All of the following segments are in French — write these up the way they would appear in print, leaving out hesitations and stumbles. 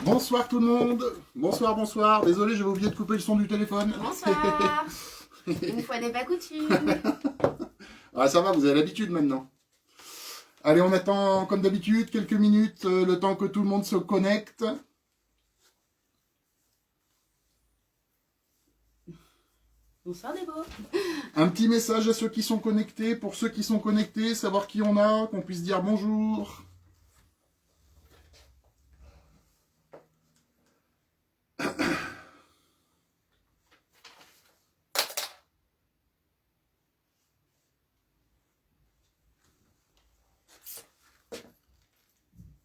Bonsoir tout le monde. Bonsoir, bonsoir. Désolé, j'avais oublié de couper le son du téléphone. Bonsoir. Une fois n'est pas coutume. Ah, ça va, vous avez l'habitude maintenant. Allez, on attend comme d'habitude quelques minutes, le temps que tout le monde se connecte. Bonsoir Débo. Un petit message à ceux qui sont connectés. Pour ceux qui sont connectés, savoir qui on a, qu'on puisse dire bonjour.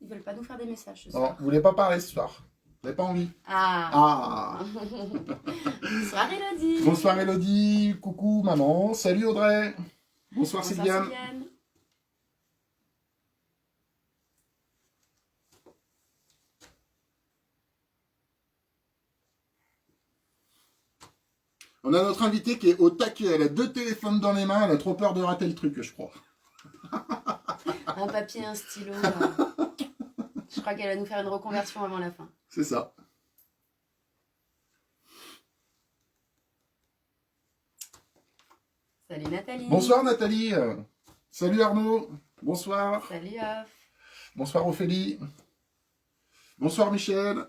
Ils veulent pas nous faire des messages ce soir. Non, vous voulez pas parler ce soir. Vous n'avez pas envie. Ah. Ah. Bonsoir Elodie. Bonsoir Elodie. Coucou maman. Salut Audrey. Bonsoir, Bonsoir Sylviane. On a notre invitée qui est au taquet, elle a 2 téléphones dans les mains, elle a trop peur de rater le truc, je crois. Un papier, un stylo. Je crois qu'elle va nous faire une reconversion avant la fin. C'est ça. Salut Nathalie. Bonsoir Nathalie. Salut Arnaud. Bonsoir. Salut Bonsoir Ophélie. Bonsoir Michel.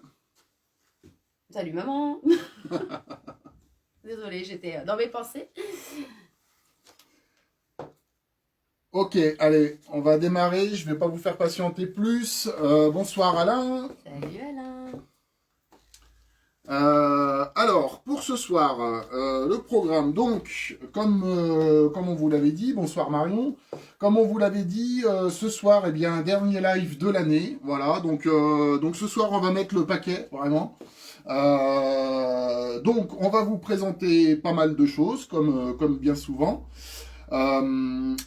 Salut maman. Désolée, j'étais dans mes pensées. Ok, allez, on va démarrer. Je ne vais pas vous faire patienter plus. Bonsoir Alain. Salut Alain. Alors, pour ce soir, le programme, donc, comme on vous l'avait dit, bonsoir Marion, comme on vous l'avait dit, ce soir, eh bien, dernier live de l'année, voilà, donc ce soir, on va mettre le paquet, vraiment. Donc, on va vous présenter pas mal de choses, comme bien souvent.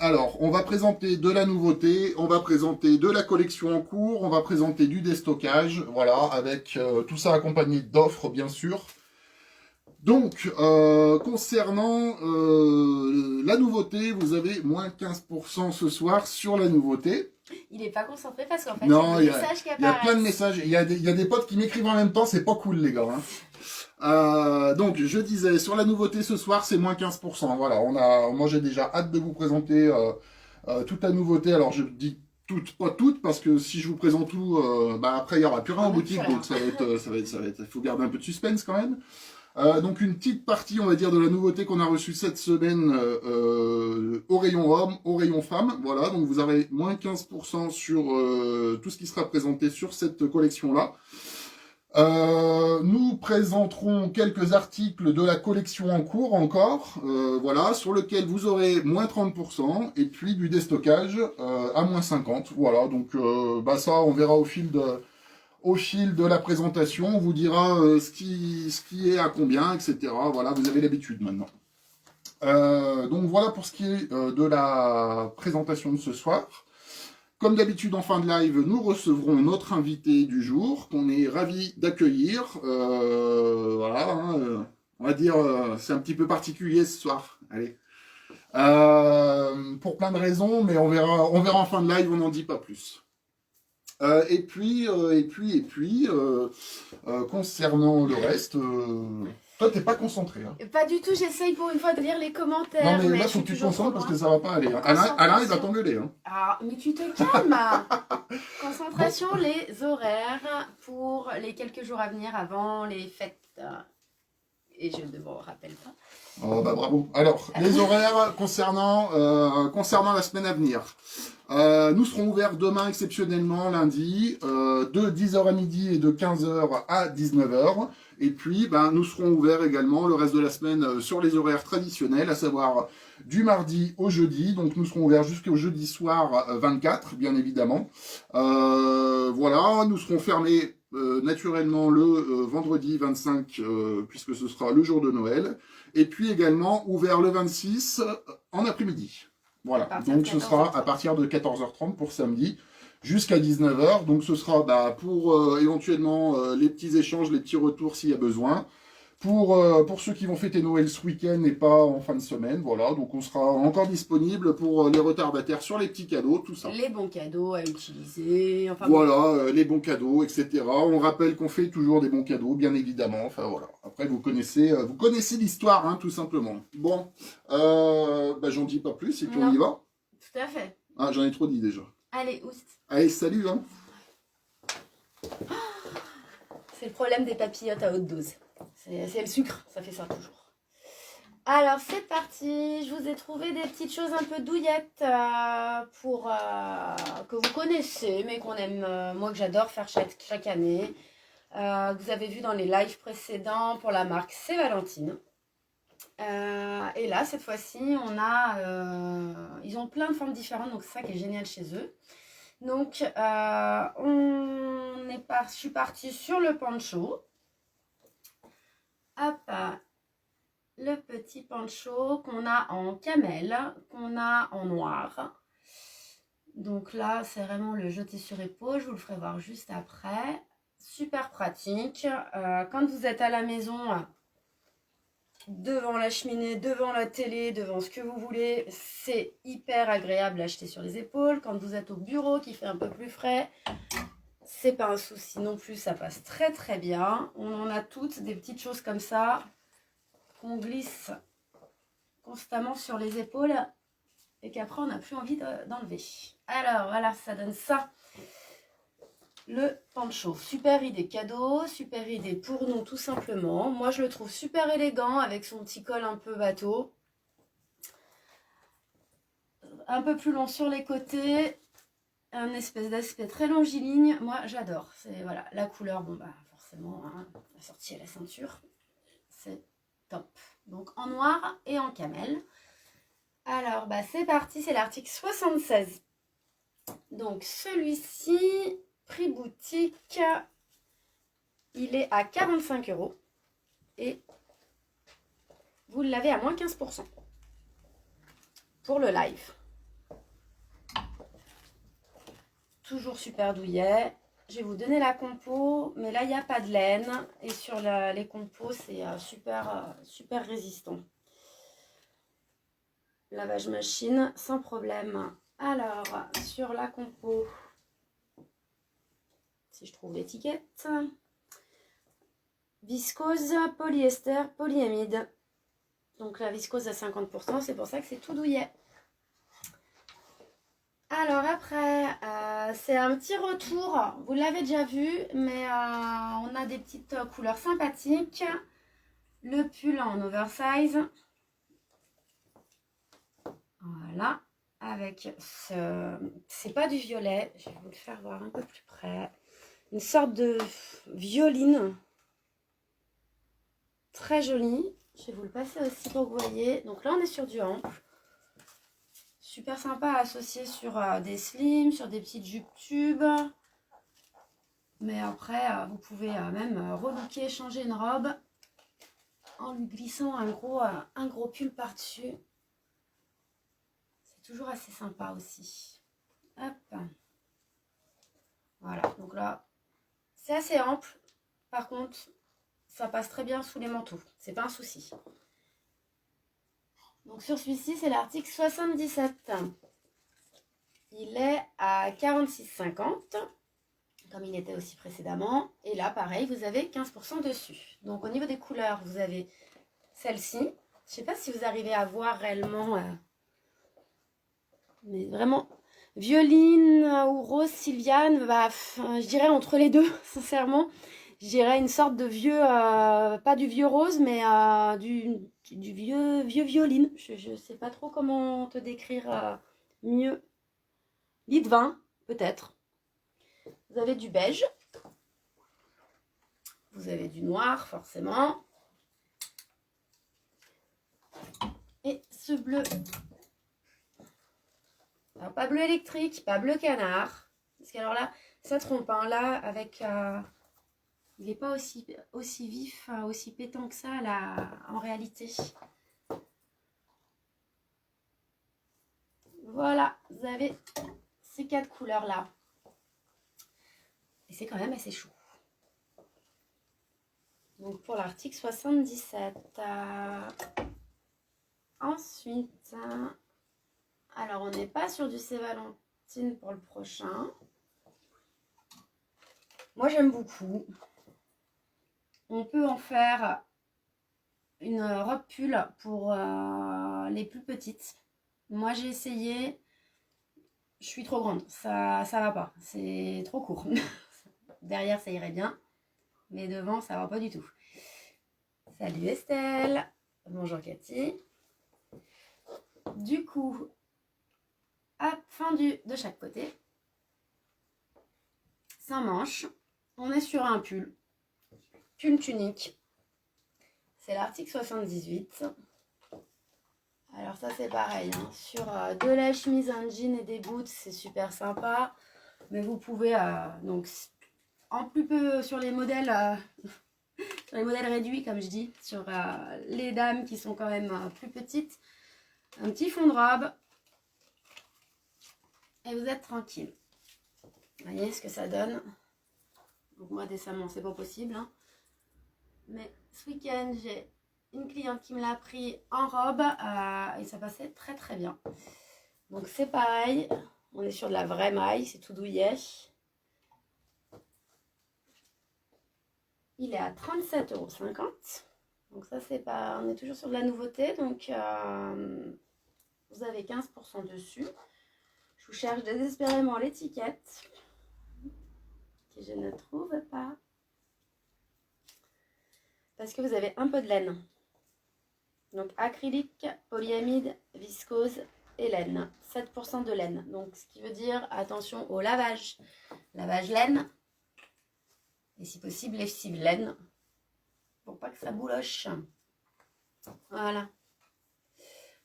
Alors, on va présenter de la nouveauté, on va présenter de la collection en cours, on va présenter du déstockage, voilà, avec tout ça accompagné d'offres, bien sûr. Donc, concernant la nouveauté, vous avez moins 15% ce soir sur la nouveauté. Il n'est pas concentré parce qu'en fait, Non, il y a des messages qui apparaissent. Il y a plein de messages, il y a des potes qui m'écrivent en même temps, c'est pas cool les gars. Hein. Donc, je disais, sur la nouveauté ce soir, c'est moins 15%. Voilà, moi j'ai déjà hâte de vous présenter toute la nouveauté. Alors, je dis toutes, pas toutes, parce que si je vous présente tout, après, il n'y aura plus rien en boutique, donc ça va être, il faut garder un peu de suspense quand même. Donc, une petite partie, on va dire, de la nouveauté qu'on a reçue cette semaine au rayon homme, au rayon femme. Voilà, donc vous avez moins 15% sur tout ce qui sera présenté sur cette collection-là. Nous présenterons quelques articles de la collection en cours encore, voilà, sur lequel vous aurez moins 30% et puis du déstockage à moins 50%. Voilà, donc ça on verra au fil de la présentation, on vous dira ce qui est à combien, etc. Voilà, vous avez l'habitude maintenant. Donc voilà pour ce qui est de la présentation de ce soir. Comme d'habitude, en fin de live, nous recevrons notre invité du jour, qu'on est ravis d'accueillir. Voilà, hein, on va dire, c'est un petit peu particulier ce soir. Allez. Pour plein de raisons, mais on verra en fin de live, on n'en dit pas plus. Et puis, concernant le reste... Toi, t'es pas concentré. Hein. Pas du tout, j'essaye pour une fois de lire les commentaires. Non, mais là, faut que tu te concentres parce que ça va pas aller. Hein. Alain, il va t'engueuler. Hein. Ah, mais tu te calmes. Concentration, bon. Les horaires pour les quelques jours à venir avant les fêtes. Et je ne me rappelle pas. Oh, bravo. Alors, les horaires concernant la semaine à venir. Nous serons ouverts demain exceptionnellement, lundi, de 10h à midi et de 15h à 19h. Et puis, nous serons ouverts également le reste de la semaine sur les horaires traditionnels, à savoir du mardi au jeudi. Donc, nous serons ouverts jusqu'au jeudi soir 24, bien évidemment. Voilà, nous serons fermés naturellement le vendredi 25, puisque ce sera le jour de Noël. Et puis également ouvert le 26 en après-midi. Voilà, donc ce sera à partir de 14h30 pour samedi. Jusqu'à 19h, donc ce sera pour éventuellement les petits échanges, les petits retours s'il y a besoin. Pour ceux qui vont fêter Noël ce week-end et pas en fin de semaine, voilà. Donc on sera encore disponible pour les retardataires sur les petits cadeaux, tout ça. Les bons cadeaux à utiliser, enfin Voilà, les bons cadeaux, etc. On rappelle qu'on fait toujours des bons cadeaux, bien évidemment. Enfin voilà. Après vous connaissez l'histoire, hein, tout simplement. Bon, bah, j'en dis pas plus et puis on y va. Tout à fait. Ah, j'en ai trop dit déjà. Allez, oust. Allez, salut, hein. C'est le problème des papillotes à haute dose. C'est le sucre, ça fait ça toujours. Alors c'est parti, je vous ai trouvé des petites choses un peu douillettes que vous connaissez, mais qu'on aime, moi que j'adore faire chaque année. Que vous avez vu dans les lives précédents pour la marque C'est Valentine. Et là, cette fois-ci, ils ont plein de formes différentes, donc c'est ça qui est génial chez eux. Donc, je suis partie sur le poncho. Hop, le petit poncho qu'on a en camel, qu'on a en noir. Donc là, c'est vraiment le jeté sur épaule. Je vous le ferai voir juste après. Super pratique. Quand vous êtes à la maison, devant la cheminée, devant la télé, devant ce que vous voulez, c'est hyper agréable à acheter sur les épaules. Quand vous êtes au bureau, qui fait un peu plus frais, c'est pas un souci non plus, ça passe très très bien. On en a toutes des petites choses comme ça qu'on glisse constamment sur les épaules et qu'après on n'a plus envie d'enlever. Alors voilà, ça donne ça. Le poncho, super idée cadeau, super idée pour nous tout simplement. Moi je le trouve super élégant avec son petit col un peu bateau. Un peu plus long sur les côtés, un espèce d'aspect très longiligne. Moi j'adore. C'est voilà, la couleur, bon bah forcément, hein, la sortie à la ceinture, c'est top. Donc en noir et en camel. Alors bah c'est parti, c'est l'article 76. Donc celui-ci, prix boutique, il est à 45 € et vous l'avez à moins 15% pour le live. Toujours super douillet. Je vais vous donner la compo, mais là il n'y a pas de laine et sur les compos c'est super résistant. Lavage machine sans problème. Alors sur la compo, si je trouve l'étiquette, viscose, polyester, polyamide. Donc la viscose à 50%, c'est pour ça que c'est tout douillet. Alors après, c'est un petit retour, vous l'avez déjà vu, mais on a des petites couleurs sympathiques. Le pull en oversize. Voilà, avec c'est pas du violet, je vais vous le faire voir un peu plus près. Une sorte de violine. Très jolie. Je vais vous le passer aussi pour que vous voyez. Donc là, on est sur du ample. Super sympa à associer sur des slims, sur des petites jupes tubes. Mais après, vous pouvez même relooker, changer une robe en lui glissant un gros pull par-dessus. C'est toujours assez sympa aussi. Hop. Voilà, donc là, c'est assez ample. Par contre, ça passe très bien sous les manteaux. C'est pas un souci. Donc sur celui-ci, c'est l'article 77. Il est à 46,50, comme il était aussi précédemment. Et là, pareil, vous avez 15% dessus. Donc au niveau des couleurs, vous avez celle-ci. Je ne sais pas si vous arrivez à voir réellement, mais vraiment, violine ou rose Sylviane, bah, je dirais entre les deux, sincèrement. Je dirais une sorte de vieux, pas du vieux rose, mais du vieux violine. Je ne sais pas trop comment te décrire mieux. Lit de vin, peut-être. Vous avez du beige. Vous avez du noir, forcément. Et ce bleu. Alors, pas bleu électrique, pas bleu canard. Parce que alors là, ça trompe. Hein, là, avec... il n'est pas aussi vif, aussi pétant que ça, là, en réalité. Voilà, vous avez ces 4 couleurs-là. Et c'est quand même assez chaud. Donc pour l'article 77. Ensuite, alors on n'est pas sur du Saint-Valentin pour le prochain. Moi j'aime beaucoup. On peut en faire une robe pull pour les plus petites. Moi j'ai essayé, je suis trop grande, ça va pas, c'est trop court. Derrière ça irait bien, mais devant ça va pas du tout. Salut Estelle, bonjour Cathy. Du coup, hop, fendu de chaque côté, sans manche, on est sur un pull tunique. C'est l'article 78. Alors ça c'est pareil, hein, sur de la chemise, un jean et des boots, c'est super sympa. Mais vous pouvez, donc en plus peu sur les modèles réduits comme je dis, sur les dames qui sont quand même plus petites, un petit fond de robe et vous êtes tranquille. Vous voyez ce que ça donne. Donc moi décemment c'est pas possible, hein. Mais ce week-end j'ai une cliente qui me l'a pris en robe et ça passait très très bien. Donc c'est pareil, on est sur de la vraie maille, c'est tout douillet. Il est à 37,50 €. Donc ça c'est pas, on est toujours sur de la nouveauté, donc vous avez 15% dessus. Je vous cherche désespérément l'étiquette que je ne trouve pas. Parce que vous avez un peu de laine. Donc acrylique, polyamide, viscose et laine. 7% de laine. Donc ce qui veut dire attention au lavage. Lavage laine. Et si possible lessive laine. Pour pas que ça bouloche. Voilà.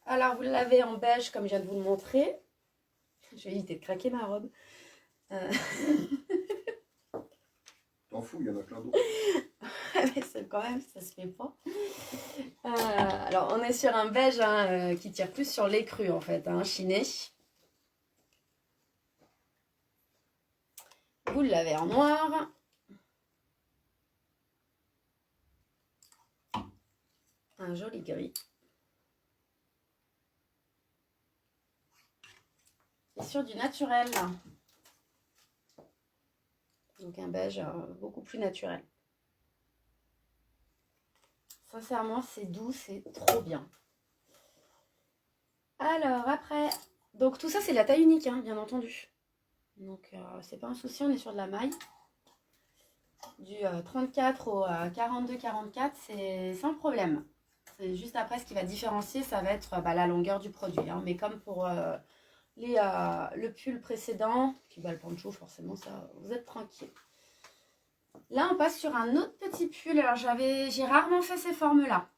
Alors vous l'avez en beige comme je viens de vous le montrer. Je vais éviter de craquer ma robe. T'en fous, il y en a plein d'autres. Mais c'est quand même, ça se fait pas. Alors on est sur un beige hein, qui tire plus sur l'écru en fait, hein, chiné. Vous l'avez en noir. Un joli gris. Et sur du naturel. Donc un beige beaucoup plus naturel. Sincèrement, c'est doux, c'est trop bien. Alors après, donc tout ça c'est de la taille unique, hein, bien entendu. Donc c'est pas un souci, on est sur de la maille. Du 34 au 42-44, c'est sans problème. C'est juste après ce qui va différencier, ça va être la longueur du produit. Hein. Mais comme pour le pull précédent, puis le poncho forcément, ça, vous êtes tranquille. Là, on passe sur un autre petit pull. Alors, j'ai rarement fait ces formes-là.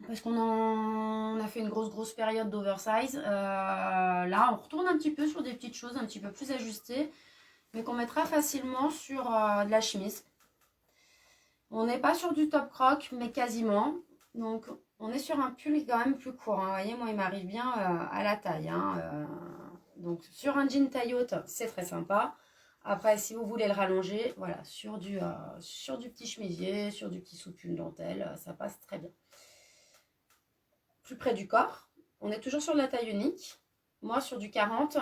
Parce qu'on a fait une grosse période d'oversize. Là, on retourne un petit peu sur des petites choses un petit peu plus ajustées. Mais qu'on mettra facilement sur de la chemise. On n'est pas sur du top croc, mais quasiment. Donc, on est sur un pull quand même plus court. Hein. Vous voyez, moi, il m'arrive bien à la taille. Hein. Donc, sur un jean taille haute, c'est très sympa. Après, si vous voulez le rallonger, voilà, sur du petit chemisier, sur du petit sous-pull dentelle, ça passe très bien. Plus près du corps, on est toujours sur de la taille unique. Moi, sur du 40,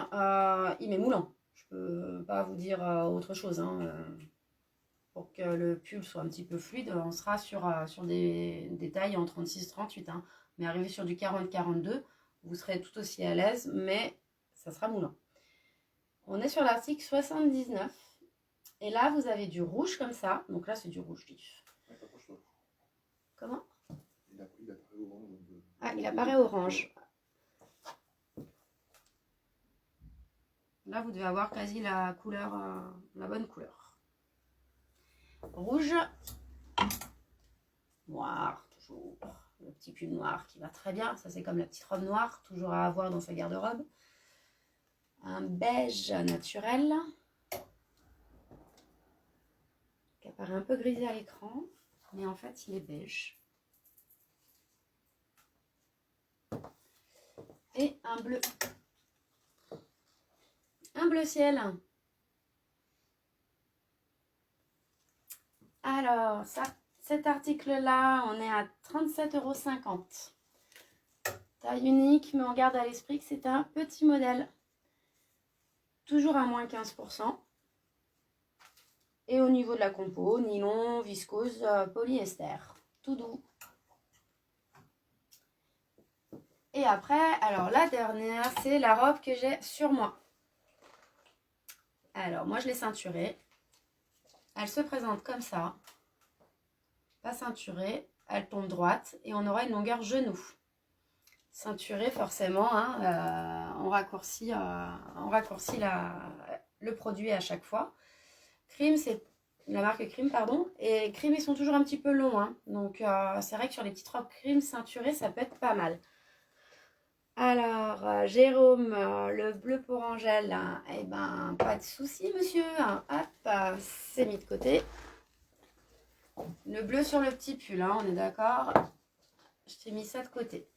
il m'est moulant. Je peux pas vous dire autre chose. Hein. Pour que le pull soit un petit peu fluide, on sera sur des tailles en 36-38. Hein. Mais arrivé sur du 40-42, vous serez tout aussi à l'aise, mais ça sera moulant. On est sur l'article 79. Et là, vous avez du rouge comme ça. Donc là, c'est du rouge vif. Comment ? Il apparaît orange. Ah, il apparaît orange. Là, vous devez avoir quasi la couleur, la bonne couleur. Rouge. Noir, toujours. Le petit pull noir qui va très bien. Ça, c'est comme la petite robe noire, toujours à avoir dans sa garde-robe. Un beige naturel. Qui apparaît un peu grisé à l'écran. Mais en fait, il est beige. Et un bleu. Un bleu ciel. Alors, ça, cet article-là, on est à 37,50 €. Taille unique, mais on garde à l'esprit que c'est un petit modèle. Toujours à moins 15%. Et au niveau de la compo, nylon, viscose, polyester. Tout doux. Et après, alors la dernière, c'est la robe que j'ai sur moi. Alors, moi, je l'ai ceinturée. Elle se présente comme ça. Pas ceinturée. Elle tombe droite et on aura une longueur genou. Ceinturée, forcément, hein, on raccourcit le produit à chaque fois. Crime, c'est la marque Crime, pardon. Et Crime, ils sont toujours un petit peu longs. Hein. Donc, c'est vrai que sur les petites robes Crime ceinturées, ça peut être pas mal. Alors, Jérôme, le bleu pour Angèle, hein, eh ben, pas de souci, monsieur. Hein. Hop, c'est mis de côté. Le bleu sur le petit pull, hein, on est d'accord. Je t'ai mis ça de côté.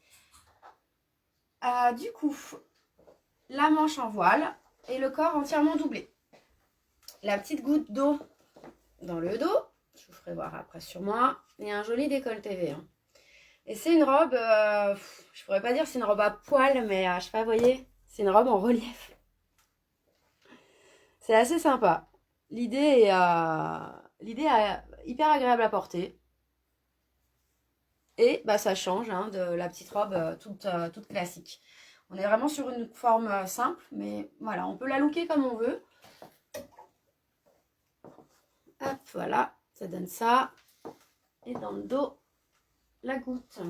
Du coup, la manche en voile et le corps entièrement doublé. La petite goutte d'eau dans le dos. Je vous ferai voir après sur moi. Et un joli décolleté V. Hein. Et c'est une robe, je pourrais pas dire c'est une robe à poil, mais je sais pas, vous voyez, c'est une robe en relief. C'est assez sympa. L'idée est hyper agréable à porter. Et bah, ça change hein, de la petite robe toute classique. On est vraiment sur une forme simple, mais voilà, on peut la looker comme on veut. Hop, voilà, ça donne ça. Et dans le dos, la goutte.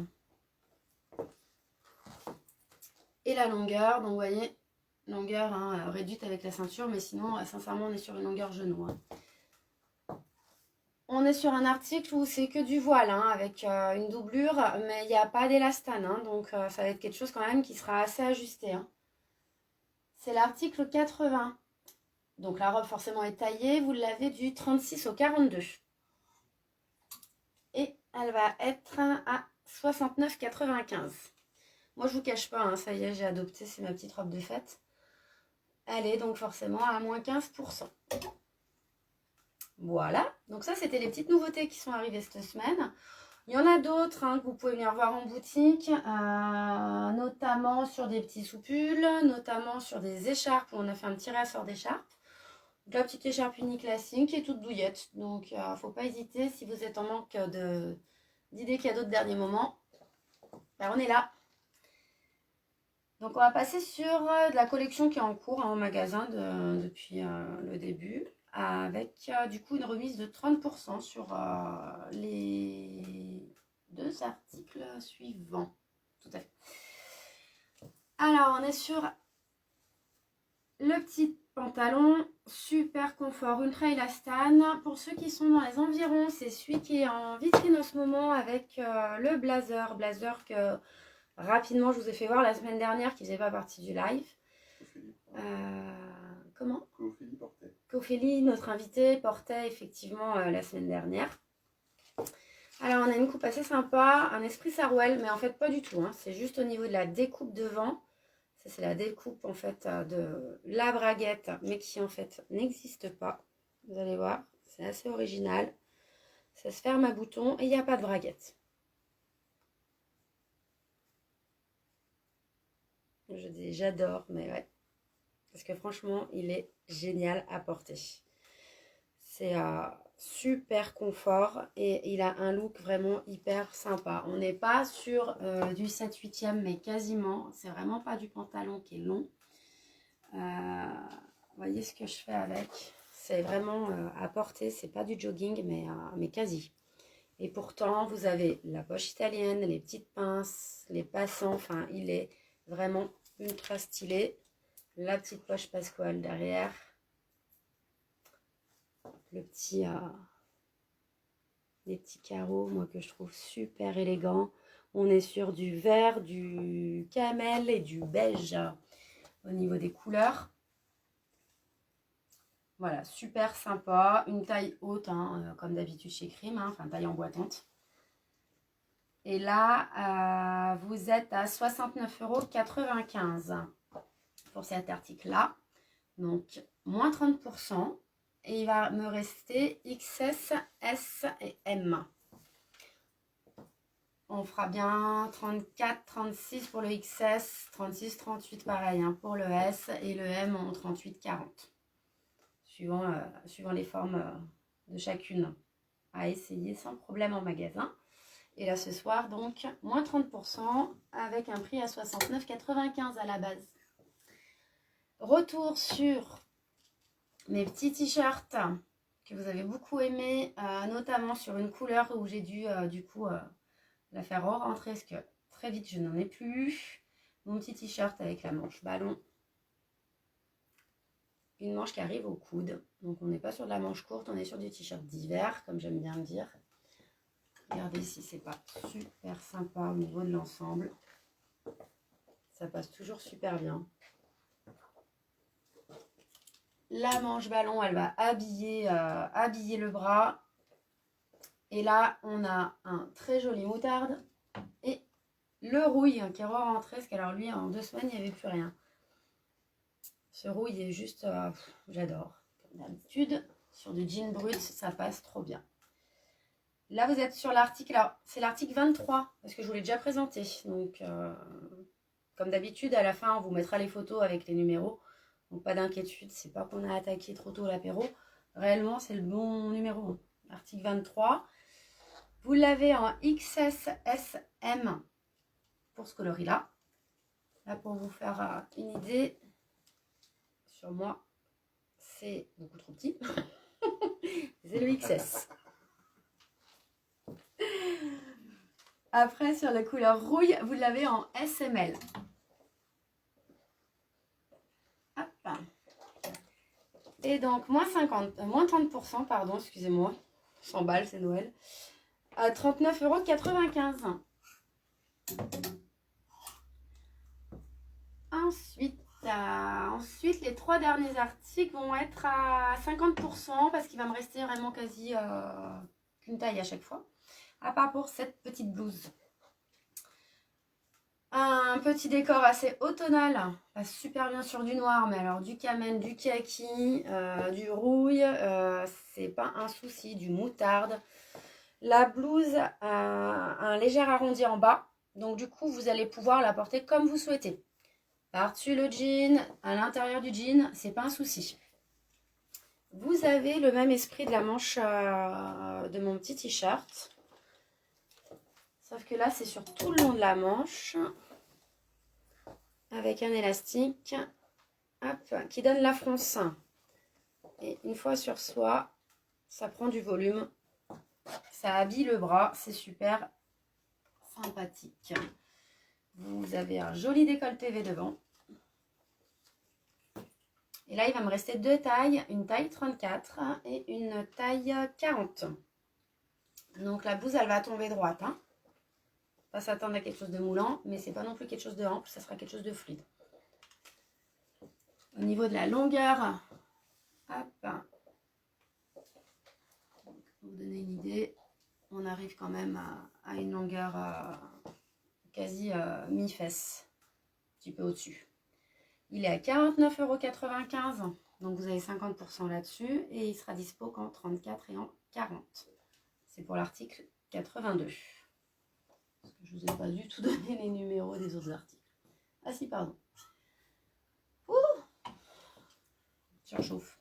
Et la longueur, donc vous voyez, longueur hein, réduite avec la ceinture, mais sinon, sincèrement, on est sur une longueur genou. Hein. On est sur un article où c'est que du voile, hein, avec une doublure, mais il n'y a pas d'élastane, hein, donc ça va être quelque chose quand même qui sera assez ajusté. Hein. C'est l'article 80. Donc la robe forcément est taillée, vous l'avez du 36 au 42. Et elle va être à 69,95. Moi je vous cache pas, hein, ça y est, j'ai adopté, c'est ma petite robe de fête. Elle est donc forcément à moins 15%. Voilà, donc ça c'était les petites nouveautés qui sont arrivées cette semaine. Il y en a d'autres hein, que vous pouvez venir voir en boutique, notamment sur des petits soupules, notamment sur des écharpes où on a fait un petit réassort d'écharpes. La petite écharpe unique classique qui est toute douillette, donc faut pas hésiter si vous êtes en manque d'idées cadeaux de dernier moment. Ben, on est là. Donc on va passer sur de la collection qui est en cours hein, au magasin depuis le début. Avec du coup une remise de 30% sur les 2 articles suivants. Tout à fait. Alors, on est sur le petit pantalon, super confort, ultra élastane. Pour ceux qui sont dans les environs, c'est celui qui est en vitrine en ce moment avec le blazer. Blazer que rapidement je vous ai fait voir la semaine dernière qui ne faisait pas partie du live. Comment ? Qu'Ophélie, notre invitée, portait effectivement la semaine dernière. Alors, on a une coupe assez sympa, un esprit sarouel, mais en fait pas du tout. Hein. C'est juste au niveau de la découpe devant. Ça, c'est la découpe en fait de la braguette, mais qui en fait n'existe pas. Vous allez voir, c'est assez original. Ça se ferme à bouton et il n'y a pas de braguette. Je dis j'adore, mais ouais. Parce que franchement, il est génial à porter. C'est super confort et il a un look vraiment hyper sympa. On n'est pas sur du 7/8e, mais quasiment. C'est vraiment pas du pantalon qui est long. Voyez ce que je fais avec. C'est vraiment à porter. C'est pas du jogging, mais quasi. Et pourtant, vous avez la poche italienne, les petites pinces, les passants. Enfin, il est vraiment ultra stylé. La petite poche Pasquale derrière. Le petit, les petits carreaux, moi, que je trouve super élégant. On est sur du vert, du camel et du beige au niveau des couleurs. Voilà, super sympa. Une taille haute, hein, comme d'habitude chez Crime, hein, enfin taille emboîtante. Et là, vous êtes à 69,95 € pour cet article-là. Donc, moins 30%. Et il va me rester XS, S et M. on fera bien 34, 36 pour le XS, 36, 38 pareil hein, pour le S et le M en 38, 40. Suivant les formes de chacune. À essayer sans problème en magasin. Et là ce soir donc moins 30% avec un prix à 69,95 à la base. Retour sur mes petits t-shirts que vous avez beaucoup aimés, notamment sur une couleur où j'ai dû du coup la faire re-rentrer parce que très vite je n'en ai plus. Mon petit t-shirt avec la manche ballon. Une manche qui arrive au coude. Donc on n'est pas sur de la manche courte, on est sur du t-shirt d'hiver, comme j'aime bien le dire. Regardez si c'est pas super sympa au niveau de l'ensemble. Ça passe toujours super bien. La manche ballon, elle va habiller le bras. Et là, on a un très joli moutarde. Et le rouille qui est re-rentré, parce qu'alors lui, en 2 semaines, il n'y avait plus rien. Ce rouille est juste, j'adore. Comme d'habitude, sur du jean brut, ça passe trop bien. Là, vous êtes sur l'article, alors c'est l'article 23, parce que je vous l'ai déjà présenté. Donc, comme d'habitude, à la fin, on vous mettra les photos avec les numéros. Donc, pas d'inquiétude, c'est pas qu'on a attaqué trop tôt l'apéro. Réellement, c'est le bon numéro. Article 23. Vous l'avez en XSSM pour ce coloris-là. Là, pour vous faire une idée, sur moi, c'est beaucoup trop petit. C'est le XS. Après, sur la couleur rouille, vous l'avez en SML. Hop. Et donc, moins 30%, pardon, excusez-moi. 100 balles, c'est Noël. À 39,95 €. Ensuite, les 3 derniers articles vont être à 50% parce qu'il va me rester vraiment quasi qu'une taille à chaque fois. À part pour cette petite blouse. Un petit décor assez automnal, passe super bien sur du noir, mais alors du camel, du kaki, du rouille, c'est pas un souci, du moutarde. La blouse a un léger arrondi en bas, donc du coup vous allez pouvoir la porter comme vous souhaitez. Par-dessus le jean, à l'intérieur du jean, c'est pas un souci. Vous avez le même esprit de la manche de mon petit t-shirt. Sauf que là, c'est sur tout le long de la manche. Avec un élastique. Hop, qui donne la fronce. Et une fois sur soi, ça prend du volume. Ça habille le bras. C'est super sympathique. Vous avez un joli décolleté V devant. Et là, il va me rester 2 tailles. Une taille 34 et une taille 40. Donc la blouse, elle va tomber droite. Hein. Pas s'attendre à quelque chose de moulant, mais c'est pas non plus quelque chose de ample, ça sera quelque chose de fluide. Au niveau de la longueur, hop, pour vous donner une idée, on arrive quand même à une longueur quasi mi-fesse, un petit peu au-dessus. Il est à 49,95 €, donc vous avez 50% là-dessus, et il sera dispo qu'en 34 et en 40. C'est pour l'article 82. Parce que je ne vous ai pas du tout donné les numéros des autres articles. Ah si, pardon. Ouh, surchauffe.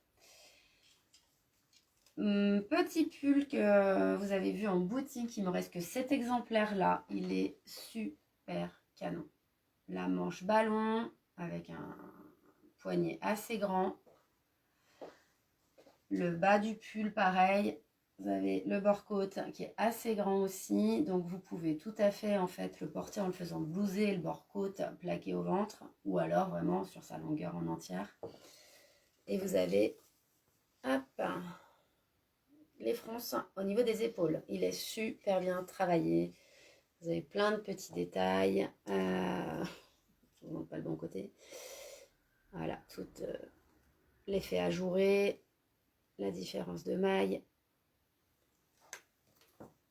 Petit pull que vous avez vu en boutique. Il me reste que cet exemplaire-là. Il est super canon. La manche ballon avec un poignet assez grand. Le bas du pull, pareil. Vous avez le bord-côte qui est assez grand aussi, donc vous pouvez tout à fait en fait le porter en le faisant blouser, le bord-côte plaqué au ventre, ou alors vraiment sur sa longueur en entière. Et vous avez, hop, les fronces au niveau des épaules. Il est super bien travaillé. Vous avez plein de petits détails. Je ne vous montre pas le bon côté. Voilà, tout l'effet ajouré, la différence de maille.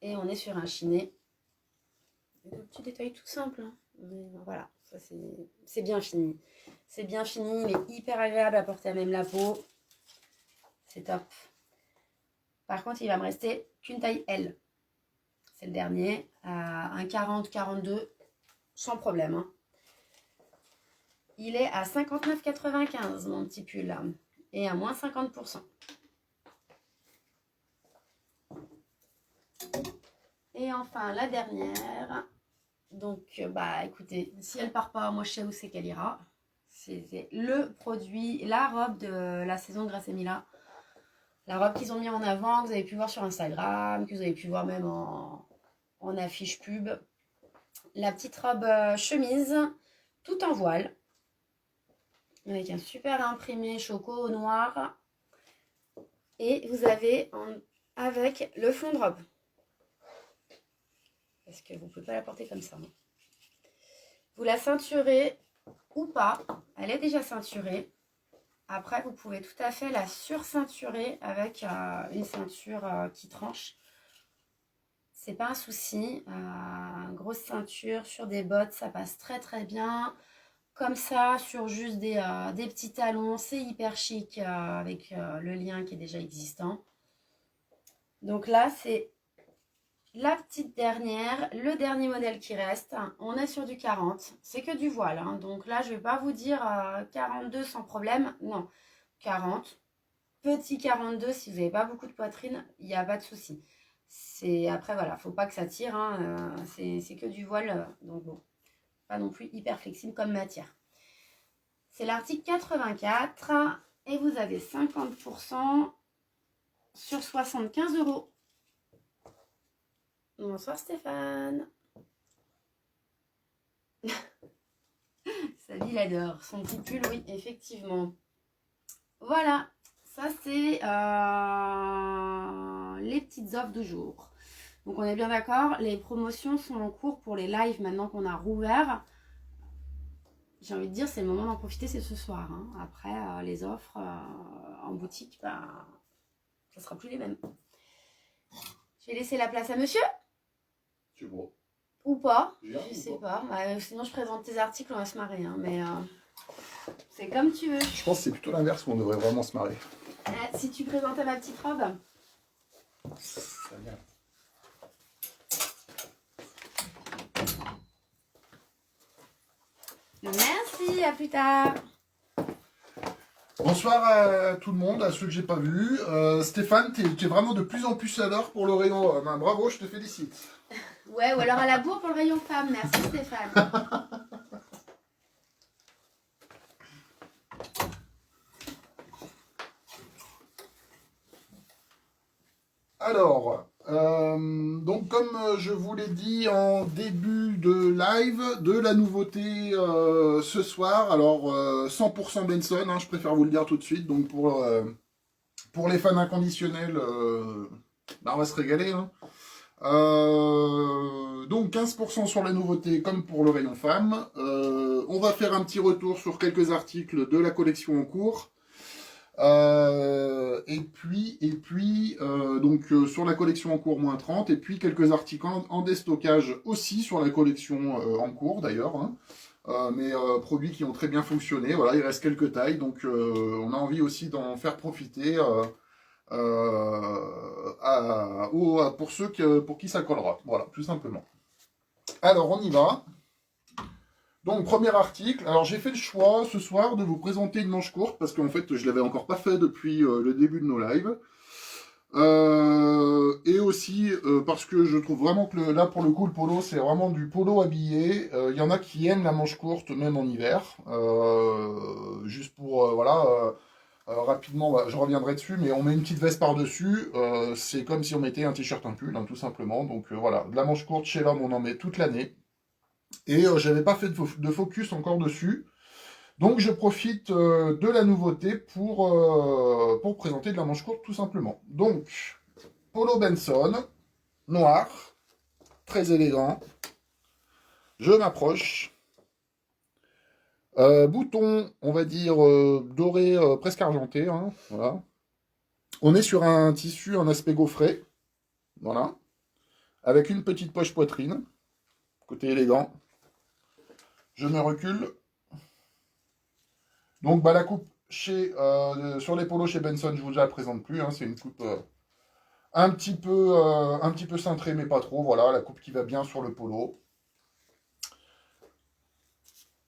Et on est sur un chiné. Des petits détails tout simples. Hein. Mais voilà, ça c'est bien fini. C'est bien fini, il est hyper agréable à porter à même la peau. C'est top. Par contre, il va me rester qu'une taille L. c'est le dernier, un 40-42, sans problème. Hein. Il est à 59,95 mon petit pull là, et à moins 50%. Et enfin la dernière, donc bah écoutez, si elle part pas, moi je sais où c'est qu'elle ira. C'est le produit, la robe de la saison de Grace et Mila. La robe qu'ils ont mis en avant, que vous avez pu voir sur Instagram, que vous avez pu voir même en affiche pub. La petite robe chemise, tout en voile. Avec un super imprimé choco au noir. Et vous avez avec le fond de robe. Parce que vous ne pouvez pas la porter comme ça. Hein. Vous la ceinturez ou pas. Elle est déjà ceinturée. Après, vous pouvez tout à fait la surceinturer avec une ceinture qui tranche. C'est pas un souci. Grosse ceinture sur des bottes, ça passe très très bien. Comme ça, sur juste des petits talons, c'est hyper chic avec le lien qui est déjà existant. Donc là, c'est la petite dernière, le dernier modèle qui reste. On est sur du 40, c'est que du voile. Hein. Donc là, je ne vais pas vous dire 42 sans problème. Non, 40. Petit 42, si vous n'avez pas beaucoup de poitrine, il n'y a pas de souci. Après, voilà, il ne faut pas que ça tire. Hein. C'est que du voile. Donc bon, pas non plus hyper flexible comme matière. C'est l'article 84 et vous avez 50% sur 75 €. Bonsoir Stéphane. Sa vie, il adore. Son petit pull, oui, effectivement. Voilà, ça c'est les petites offres du jour. Donc on est bien d'accord, les promotions sont en cours pour les lives maintenant qu'on a rouvert. J'ai envie de dire, c'est le moment d'en profiter, c'est ce soir. Hein. Après, les offres en boutique, bah, ça sera plus les mêmes. Je vais laisser la place à monsieur. C'est beau. Ou pas, je sais pas. Sinon, je présente tes articles, on va se marrer. Hein, mais c'est comme tu veux. Je pense que c'est plutôt l'inverse où on devrait vraiment se marrer. Si tu présentais ma petite robe. Ça vient. Merci, à plus tard. Bonsoir à tout le monde, à ceux que j'ai pas vus. Stéphane, tu es vraiment de plus en plus à l'heure pour le rayon homme. Hein. Bravo, je te félicite. Ouais, ou alors à la bourre pour le rayon femme. Merci Stéphane. Alors, donc comme je vous l'ai dit en début de live, de la nouveauté ce soir. Alors 100% Benson, hein, je préfère vous le dire tout de suite. Donc pour les fans inconditionnels, bah, on va se régaler. Hein. Donc 15% sur les nouveautés comme pour le rayon femmes. On va faire un petit retour sur quelques articles de la collection en cours. Et puis donc sur la collection en cours moins 30, et puis quelques articles en déstockage aussi sur la collection en cours d'ailleurs, hein. Mais produits qui ont très bien fonctionné. Voilà, il reste quelques tailles, donc on a envie aussi d'en faire profiter pour ceux pour qui ça collera. Voilà, tout simplement. Alors on y va. Donc, premier article. Alors, j'ai fait le choix ce soir de vous présenter une manche courte parce qu'en fait, je l'avais encore pas fait depuis le début de nos lives. Et aussi parce que je trouve vraiment que là, pour le coup, le polo, c'est vraiment du polo habillé. Il y en a qui aiment la manche courte, même en hiver. Juste pour, voilà, rapidement, bah, je reviendrai dessus, mais on met une petite veste par-dessus. C'est comme si on mettait un t-shirt, un pull, hein, tout simplement. Donc, voilà, de la manche courte chez l'homme, on en met toute l'année. Et j'avais pas fait de focus encore dessus. Donc je profite de la nouveauté pour présenter de la manche courte tout simplement. Donc, Polo Benson, noir, très élégant. Je m'approche. Bouton, on va dire doré, presque argenté. Hein, voilà. On est sur un tissu en aspect gaufré. Voilà. Avec une petite poche poitrine. Côté élégant. Je me recule. Donc bah, la coupe sur les polos chez Benson, je vous la présente plus. Hein, c'est une coupe un petit peu cintré, mais pas trop. Voilà, la coupe qui va bien sur le polo.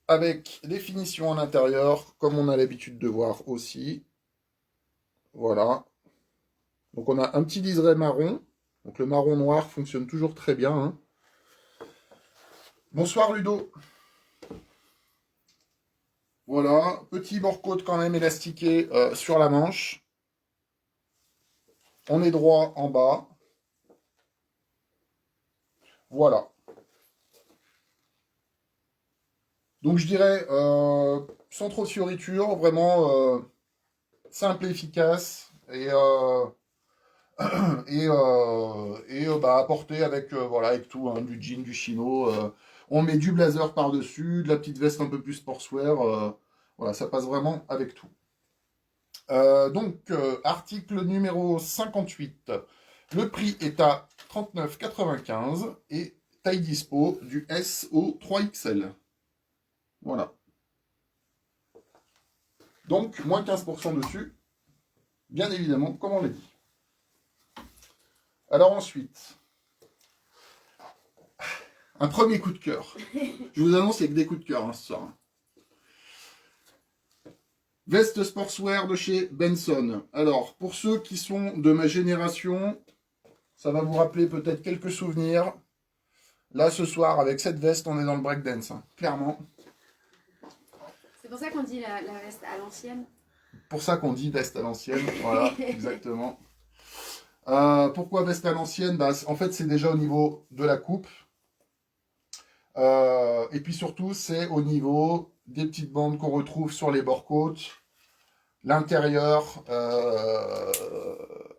Avec des finitions à l'intérieur, comme on a l'habitude de voir aussi. Voilà. Donc on a un petit liseré marron. Donc le marron noir fonctionne toujours très bien. Hein. Bonsoir Ludo. Voilà, petit bord-côte quand même élastiqué sur la manche. On est droit en bas. Voilà. Donc je dirais, sans trop de fioritures, vraiment simple et efficace. Bah, apporté avec, voilà, avec tout, hein, du jean, du chino. On met du blazer par-dessus, de la petite veste un peu plus sportswear. Voilà, ça passe vraiment avec tout. Article numéro 58. Le prix est à 39,95 et taille dispo du S au 3XL. Voilà. Donc, moins 15% dessus, bien évidemment, comme on l'a dit. Alors ensuite, un premier coup de cœur. Je vous annonce qu'il n'y a que des coups de cœur hein, ce soir. Veste sportswear de chez Benson. Alors, pour ceux qui sont de ma génération, ça va vous rappeler peut-être quelques souvenirs. Là, ce soir, avec cette veste, on est dans le breakdance, hein, clairement. C'est pour ça qu'on dit la veste à l'ancienne. Pour ça qu'on dit veste à l'ancienne, voilà, exactement. Pourquoi veste à l'ancienne? Bah, en fait, c'est déjà au niveau de la coupe. Et puis surtout, c'est au niveau des petites bandes qu'on retrouve sur les bords-côtes. L'intérieur,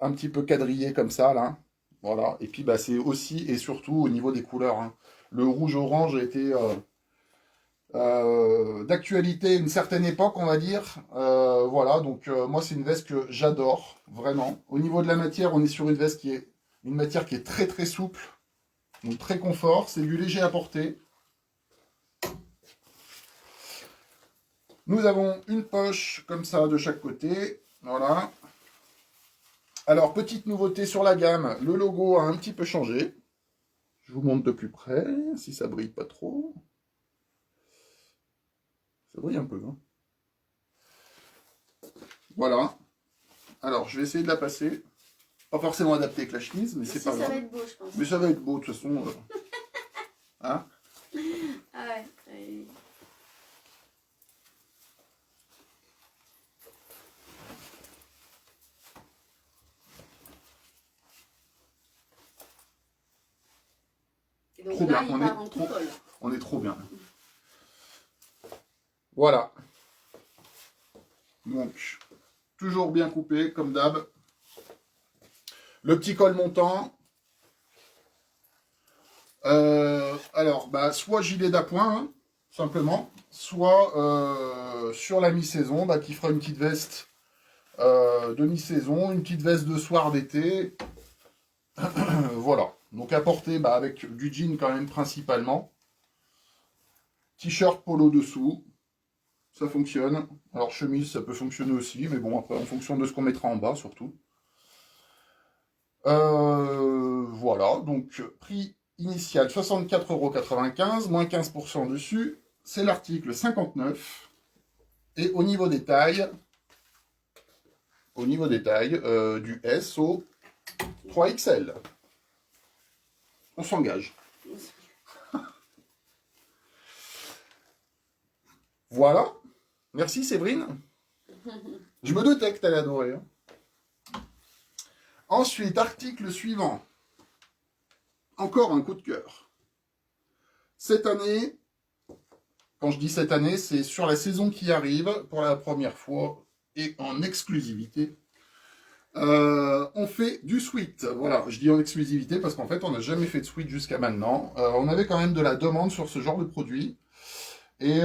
un petit peu quadrillé comme ça, là. Voilà. Et puis, bah, c'est aussi et surtout au niveau des couleurs. Hein. Le rouge-orange a été d'actualité une certaine époque, on va dire. Voilà, donc moi, c'est une veste que j'adore, vraiment. Au niveau de la matière, on est sur une veste qui est une matière qui est très très souple, donc très confort. C'est du léger à porter. Nous avons une poche comme ça de chaque côté. Voilà. Alors, petite nouveauté sur la gamme, le logo a un petit peu changé. Je vous montre de plus près, si ça brille pas trop. Ça brille un peu, hein. Voilà. Alors, je vais essayer de la passer. Pas forcément adapté avec la chemise, mais c'est pas grave. Ça va être beau, je pense. Mais ça va être beau, de toute façon. Hein? Ah ouais. Et donc Trop là, bien. il part en tout col. On est trop bien. Voilà. Donc, toujours bien coupé, comme d'hab. Le petit col montant. Alors, bah, soit gilet d'appoint, hein, simplement, soit sur la mi-saison, bah, qui fera une petite veste de mi-saison, une petite veste de soir d'été. Voilà. Donc à porter bah, avec du jean quand même principalement. T-shirt polo dessous. Ça fonctionne. Alors chemise, ça peut fonctionner aussi, mais bon, après, en fonction de ce qu'on mettra en bas, surtout. Voilà, donc prix initial 64,95 €, moins 15% dessus. C'est l'article 59. Et au niveau des tailles, du S au 3XL. On s'engage. Voilà. Merci Séverine. Je me doutais que t'allais adorer. Hein. Ensuite, article suivant. Encore un coup de cœur. Cette année, quand je dis cette année, c'est sur la saison qui arrive, pour la première fois et en exclusivité. On fait du sweat. Voilà, je dis en exclusivité parce qu'en fait, on n'a jamais fait de sweat jusqu'à maintenant. On avait quand même de la demande sur ce genre de produit. Et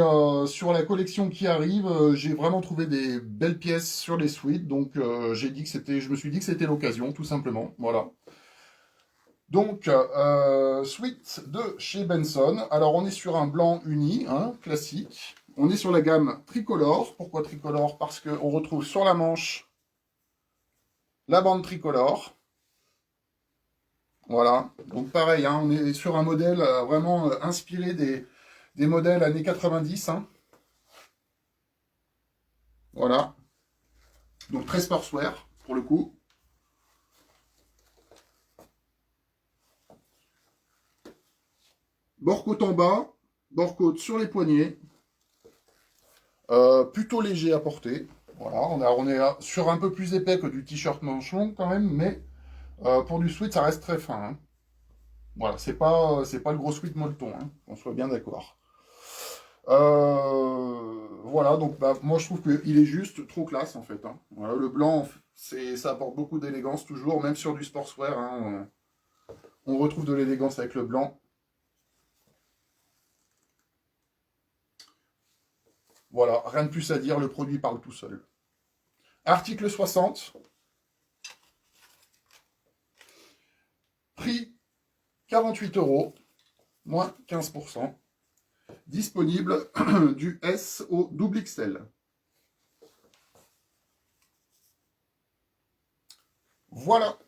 sur la collection qui arrive, j'ai vraiment trouvé des belles pièces sur les suites, donc je me suis dit que c'était l'occasion, tout simplement. Voilà. Donc, suite de chez Benson. Alors, on est sur un blanc uni, hein, classique. On est sur la gamme tricolore. Pourquoi tricolore? Parce qu'on retrouve sur la manche la bande tricolore. Voilà, donc pareil, hein, on est sur un modèle vraiment inspiré des modèles années 90. Hein. Voilà, donc très sportswear pour le coup. Bord-côte en bas, bord-côte sur les poignets. Plutôt léger à porter. Voilà, on est sur un peu plus épais que du t-shirt manche longue quand même, mais pour du sweat, ça reste très fin. Hein. Voilà, c'est pas le gros sweat molleton, hein, qu'on soit bien d'accord. Voilà, donc bah, moi je trouve qu'il est juste trop classe en fait. Hein. Voilà, le blanc, ça apporte beaucoup d'élégance toujours, même sur du sportswear. Hein, on retrouve de l'élégance avec le blanc. Voilà, rien de plus à dire, le produit parle tout seul. Article 60. Prix 48 euros, moins 15%. Disponible du S au double XL. Voilà.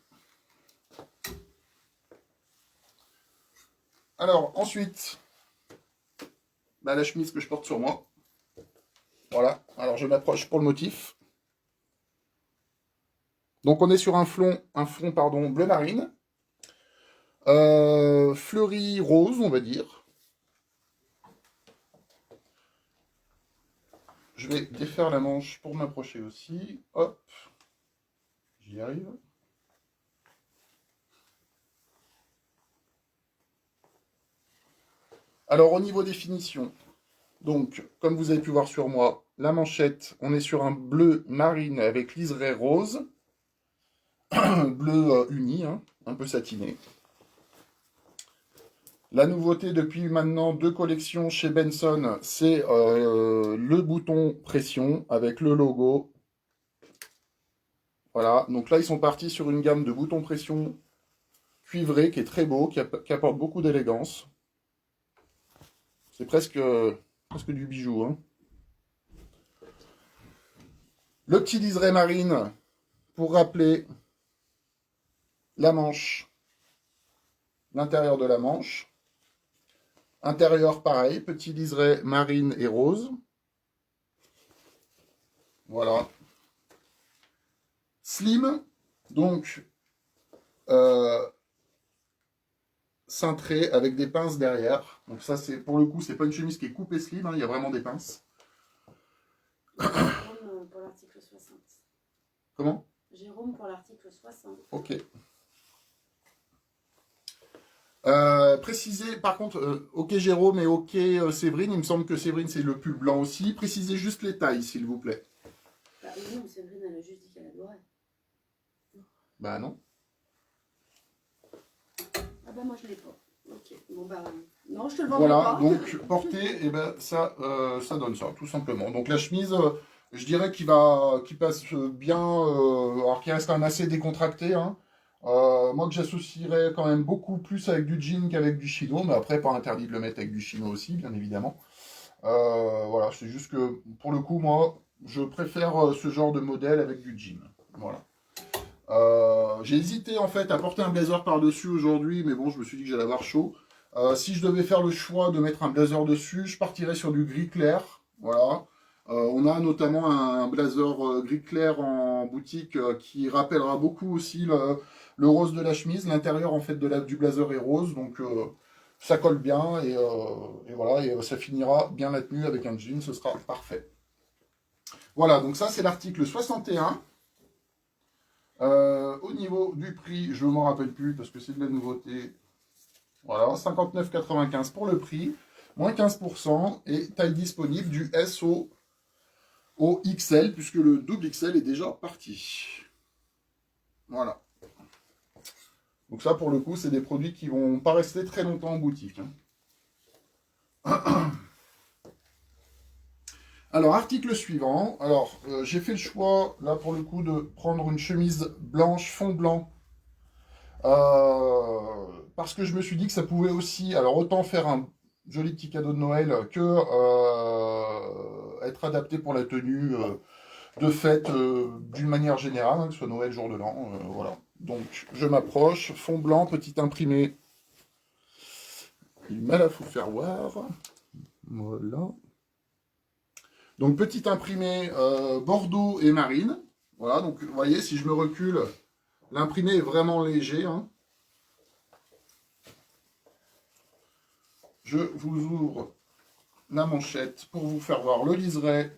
Alors, ensuite, bah, la chemise que je porte sur moi. Voilà. Alors, je m'approche pour le motif. Donc, on est sur un fond pardon, bleu marine. Fleuri rose, on va dire. Je vais défaire la manche pour m'approcher aussi. Hop. J'y arrive. Alors, au niveau des finitions, donc, comme vous avez pu voir sur moi, la manchette, on est sur un bleu marine avec liseré rose. Bleu uni, hein, un peu satiné. La nouveauté depuis maintenant 2 collections chez Benson, c'est le bouton pression avec le logo. Voilà, donc là ils sont partis sur une gamme de boutons pression cuivrés qui est très beau, qui apporte beaucoup d'élégance. C'est presque du bijou. Hein. Le petit liseré marine pour rappeler la manche, l'intérieur de la manche. Intérieur pareil, petit liseré marine et rose. Voilà. Slim, donc cintré avec des pinces derrière. Donc ça, c'est pour le coup, c'est pas une chemise qui est coupée slim, hein, il y a vraiment des pinces. Jérôme pour l'article 60. Comment? Jérôme pour l'article 60. Ok. Précisez, par contre, ok Jérôme et ok Séverine, il me semble que Séverine c'est le pull blanc aussi. Précisez juste les tailles, s'il vous plaît. Bah non, Séverine, elle a juste dit qu'elle adorait. Bah non. Ah bah moi je l'ai pas. Ok, bon bah non, je te le vends Voilà, pas. donc porter, et ben ça donne ça, tout simplement. Donc la chemise, je dirais qu'il passe bien, alors qu'il reste quand même assez décontracté. Hein. Moi que j'associerais quand même beaucoup plus avec du jean qu'avec du chino, mais après pas interdit de le mettre avec du chino aussi, bien évidemment. Voilà, c'est juste que pour le coup, moi, je préfère ce genre de modèle avec du jean. Voilà. J'ai hésité en fait à porter un blazer par-dessus aujourd'hui, mais bon, je me suis dit que j'allais avoir chaud. Si je devais faire le choix de mettre un blazer dessus, je partirais sur du gris clair. Voilà. On a notamment un blazer gris clair en boutique qui rappellera beaucoup aussi le rose de la chemise. L'intérieur en fait du blazer est rose, donc ça colle bien et voilà, et ça finira bien la tenue avec un jean, ce sera parfait. Voilà, donc ça c'est l'article 61. Au niveau du prix, je ne m'en rappelle plus parce que c'est de la nouveauté. Voilà, 59,95 pour le prix, moins 15% et taille disponible du S au XL puisque le double XL est déjà parti. Voilà. Donc ça pour le coup, c'est des produits qui vont pas rester très longtemps en boutique. Hein. Alors, article suivant. Alors, j'ai fait le choix, là, pour le coup, de prendre une chemise blanche, fond blanc. Parce que je me suis dit que ça pouvait aussi, alors autant faire un joli petit cadeau de Noël que être adapté pour la tenue de fête d'une manière générale, hein, que ce soit Noël, jour de l'an, voilà. Donc, je m'approche, fond blanc, petit imprimé. Il m'a la faut faire voir. Voilà. Donc, petit imprimé Bordeaux et Marine. Voilà, donc vous voyez, si je me recule, l'imprimé est vraiment léger. Hein. Je vous ouvre la manchette pour vous faire voir le liseré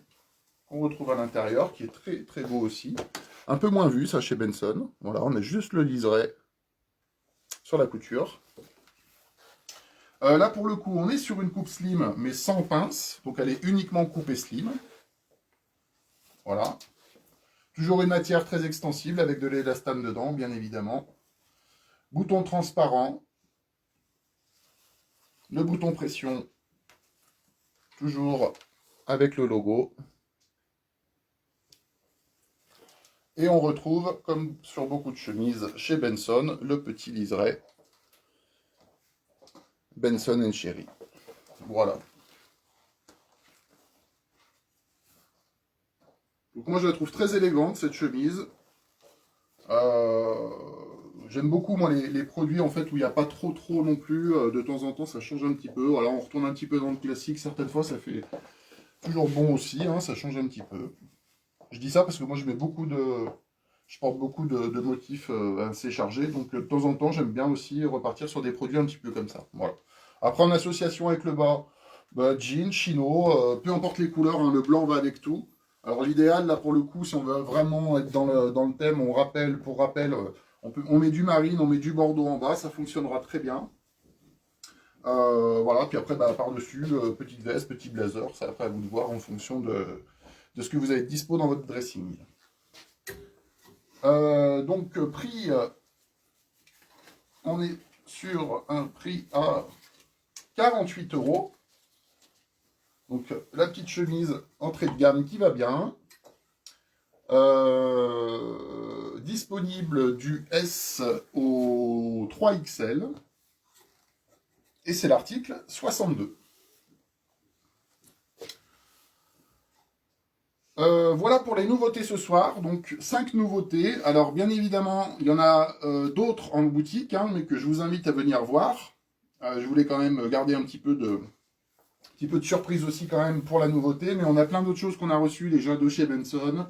qu'on retrouve à l'intérieur, qui est très très beau aussi. Un peu moins vu, ça, chez Benson. Voilà, on a juste le liseré sur la couture. Là, pour le coup, on est sur une coupe slim, mais sans pince. Donc, elle est uniquement coupée slim. Voilà. Toujours une matière très extensible, avec de l'élastane dedans, bien évidemment. Bouton transparent. Le bouton pression. Toujours avec le logo. Et on retrouve, comme sur beaucoup de chemises chez Benson, le petit liseré Benson & Cherry. Voilà. Donc moi je la trouve très élégante cette chemise. J'aime beaucoup moi les produits en fait où il n'y a pas trop non plus. De temps en temps ça change un petit peu. Voilà, on retourne un petit peu dans le classique. Certaines fois ça fait toujours bon aussi. Hein, ça change un petit peu. Je dis ça parce que moi je porte beaucoup de motifs assez chargés. Donc de temps en temps j'aime bien aussi repartir sur des produits un petit peu comme ça. Voilà. Après en association avec le bas, bah, jean, chino, peu importe les couleurs, hein, le blanc va avec tout. Alors l'idéal, là pour le coup, si on veut vraiment être dans le thème, on rappelle, pour rappel, on met du marine, on met du bordeaux en bas, ça fonctionnera très bien. Voilà, puis après bah, par-dessus, petite veste, petit blazer, ça après à vous de voir en fonction de ce que vous avez dispo dans votre dressing. Donc prix, on est sur un prix à 48 €. Donc la petite chemise entrée de gamme qui va bien. Disponible du S au 3XL. Et c'est l'article 62. Voilà pour les nouveautés ce soir. Donc 5 nouveautés. Alors bien évidemment, il y en a d'autres en boutique, hein, mais que je vous invite à venir voir. Je voulais quand même garder un petit peu de surprise aussi quand même pour la nouveauté. Mais on a plein d'autres choses qu'on a reçues déjà de chez Benson.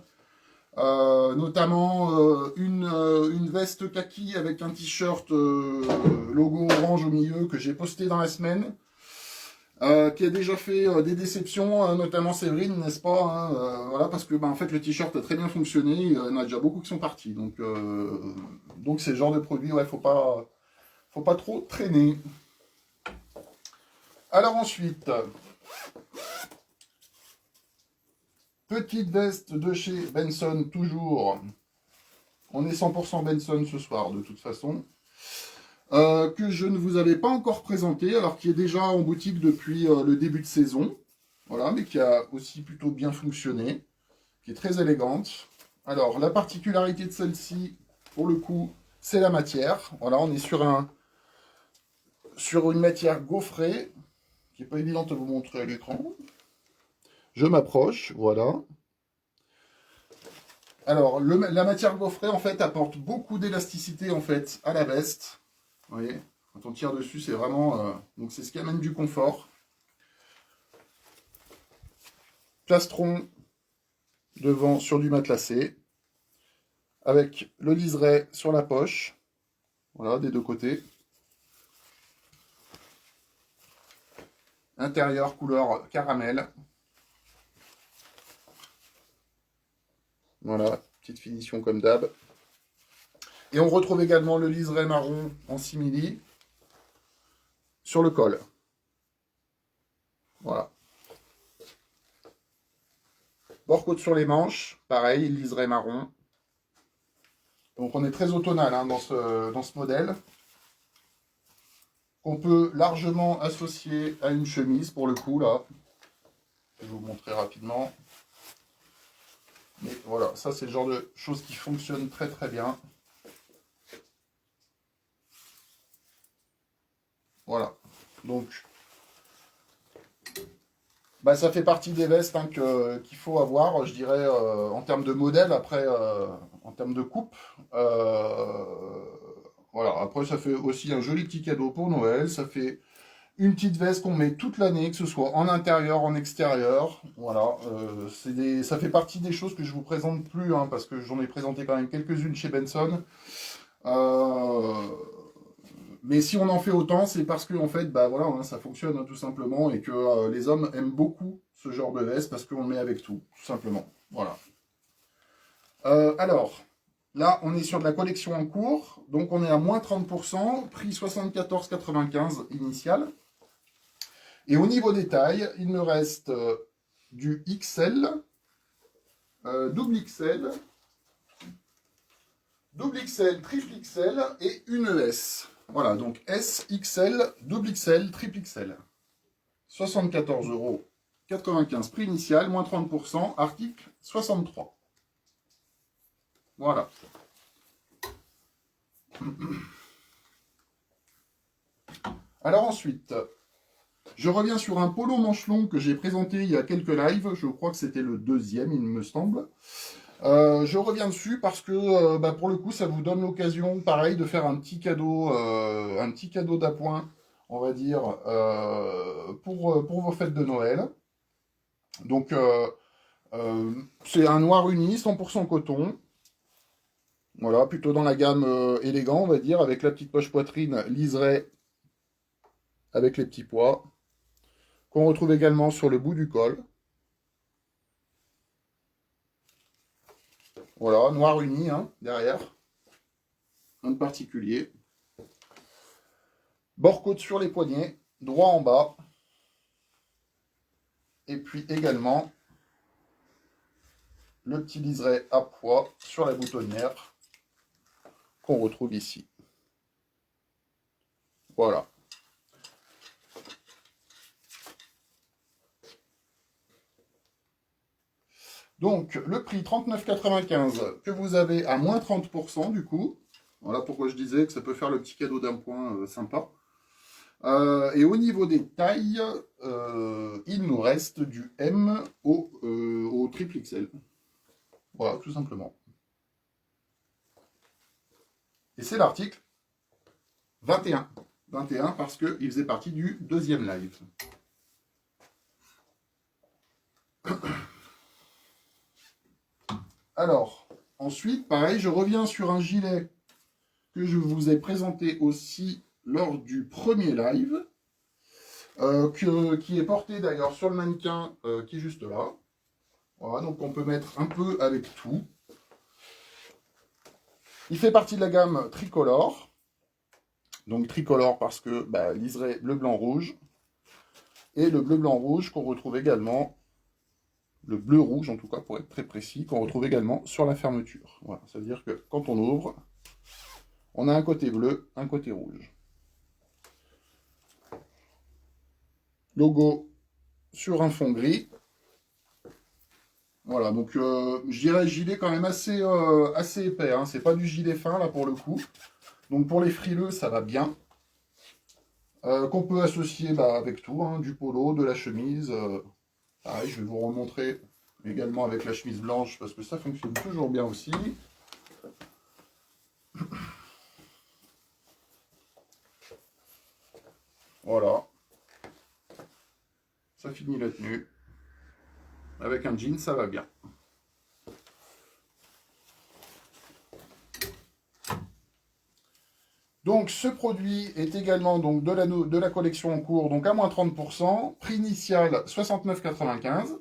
Notamment une veste kaki avec un t-shirt logo orange au milieu que j'ai posté dans la semaine, qui a déjà fait des déceptions, notamment Séverine, n'est-ce pas, hein, voilà, parce que en fait le t-shirt a très bien fonctionné, il y en a déjà beaucoup qui sont partis, donc c'est le genre de produit, ouais, faut pas trop traîner. Alors ensuite, petite veste de chez Benson, toujours. On est 100% Benson ce soir, de toute façon. Que je ne vous avais pas encore présenté, alors qui est déjà en boutique depuis le début de saison. Voilà, mais qui a aussi plutôt bien fonctionné. Qui est très élégante. Alors, la particularité de celle-ci, pour le coup, c'est la matière. Voilà, on est sur une matière gaufrée, qui n'est pas évidente à vous montrer à l'écran. Je m'approche, voilà. Alors, la matière gaufrée, en fait, apporte beaucoup d'élasticité, en fait, à la veste. Vous voyez, quand on tire dessus, c'est vraiment... donc, c'est ce qui amène du confort. Plastron devant sur du matelassé. Avec le liseré sur la poche. Voilà, des deux côtés. Intérieur couleur caramel. Voilà, petite finition comme d'hab. Et on retrouve également le liseré marron en simili sur le col. Voilà. Bord-côte sur les manches, pareil, liseré marron. Donc on est très automnal hein, dans ce modèle. Qu'on peut largement associer à une chemise pour le coup là. Je vais vous montrer rapidement. Mais voilà, ça c'est le genre de choses qui fonctionnent très très bien. Voilà. Donc, Bah, ça fait partie des vestes hein, qu'il faut avoir, je dirais, en termes de modèle, après, en termes de coupe. Voilà, après, ça fait aussi un joli petit cadeau pour Noël. Ça fait une petite veste qu'on met toute l'année, que ce soit en intérieur, en extérieur. Voilà, ça fait partie des choses que je vous présente plus, hein, parce que j'en ai présenté quand même quelques-unes chez Benson. Euh, mais si on en fait autant, c'est parce que en fait, bah voilà, hein, ça fonctionne hein, tout simplement et que les hommes aiment beaucoup ce genre de veste parce qu'on le met avec tout simplement. Voilà. Alors, là, on est sur de la collection en cours, donc on est à moins 30%, prix 74,95 initial. Et au niveau des tailles, il me reste du XL, double XL, double XL, triple XL et une S. Voilà, donc S, XL, double XL, triple XL. 74,95 € prix initial, moins 30%, article 63. Voilà. Alors ensuite, je reviens sur un polo manche long que j'ai présenté il y a quelques lives. Je crois que c'était le deuxième, il me semble. Je reviens dessus parce que bah, pour le coup, ça vous donne l'occasion, pareil, de faire un petit cadeau d'appoint, on va dire, pour vos fêtes de Noël. Donc, c'est un noir uni, 100% coton. Voilà, plutôt dans la gamme élégant, on va dire, avec la petite poche poitrine liserée avec les petits pois, qu'on retrouve également sur le bout du col. Voilà, noir uni, hein, derrière. Un particulier. Bord-côte sur les poignets, droit en bas. Et puis également le petit liseré à pois sur la boutonnière qu'on retrouve ici. Voilà. Donc le prix 39,95 que vous avez à moins 30% du coup. Voilà pourquoi je disais que ça peut faire le petit cadeau d'un point sympa. Et au niveau des tailles, il nous reste du M au triple XL. Voilà, tout simplement. Et c'est l'article 21. 21 parce qu'il faisait partie du deuxième live. Alors, ensuite, pareil, je reviens sur un gilet que je vous ai présenté aussi lors du premier live, qui est porté d'ailleurs sur le mannequin qui est juste là. Voilà, donc on peut mettre un peu avec tout. Il fait partie de la gamme tricolore. Donc tricolore parce que bah, liseré bleu, blanc, rouge. Et le bleu, blanc, rouge qu'on retrouve également, le bleu rouge en tout cas pour être très précis, qu'on retrouve également sur la fermeture. Voilà, ça veut dire que quand on ouvre, on a un côté bleu, un côté rouge. Logo sur un fond gris. Voilà, donc je dirais gilet quand même assez épais. Hein. C'est pas du gilet fin là pour le coup. Donc pour les frileux, ça va bien. Qu'on peut associer bah, avec tout, hein, du polo, de la chemise. Pareil, je vais vous remontrer également avec la chemise blanche parce que ça fonctionne toujours bien aussi. Voilà. Ça finit la tenue. Avec un jean, ça va bien. Donc ce produit est également donc, de la collection en cours, donc à moins 30%. Prix initial 69,95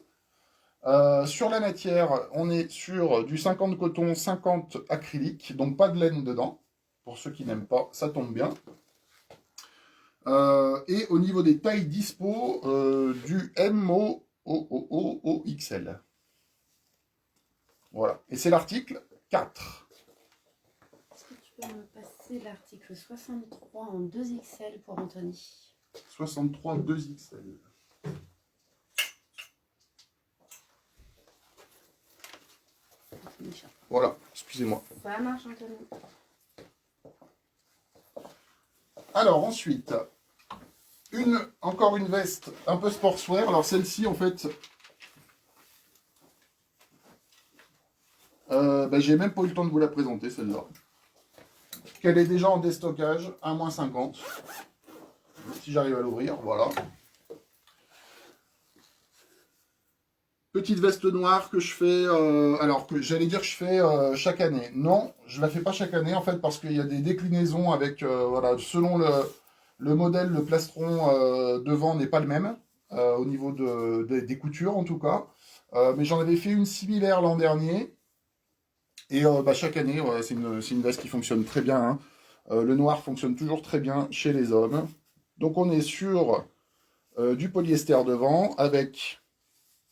€. Sur la matière, on est sur du 50 coton, 50 acrylique, donc pas de laine dedans. Pour ceux qui n'aiment pas, ça tombe bien. Et au niveau des tailles dispo, du MO au XL. Voilà. Et c'est l'article 4. Est-ce que tu peux me passer l'article 63 en 2XL pour Anthony? 63 2XL. Voilà, excusez-moi. Ça marche, Anthony. Alors ensuite, Encore une veste un peu sportswear. Alors celle-ci, en fait, j'ai même pas eu le temps de vous la présenter, celle-là. Qu'elle est déjà en déstockage, à -50. Si j'arrive à l'ouvrir, voilà. Petite veste noire que je fais, alors que j'allais dire que je fais chaque année. Non, je la fais pas chaque année en fait parce qu'il y a des déclinaisons avec, voilà, selon le modèle, le plastron devant n'est pas le même, au niveau des coutures en tout cas. Mais j'en avais fait une similaire l'an dernier. Et chaque année, ouais, c'est une veste qui fonctionne très bien, hein. Le noir fonctionne toujours très bien chez les hommes. Donc on est sur du polyester devant avec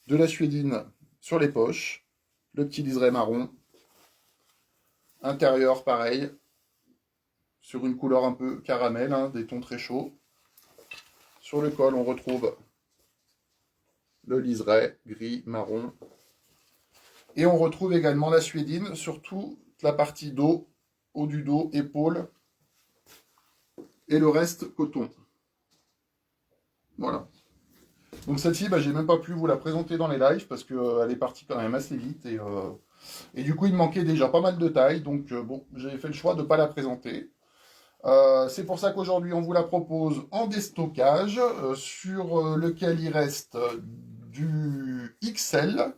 de la suédine sur les poches, le petit liseré marron, intérieur pareil, sur une couleur un peu caramel, hein, des tons très chauds. Sur le col, on retrouve le liseré gris, marron. Et on retrouve également la suédine sur toute la partie dos, haut du dos, épaules, et le reste coton. Voilà. Donc celle-ci, j'ai même pas pu vous la présenter dans les lives parce qu'elle est partie quand même assez vite et du coup il me manquait déjà pas mal de taille, donc bon, j'ai fait le choix de ne pas la présenter. C'est pour ça qu'aujourd'hui on vous la propose en déstockage sur lequel il reste du XL.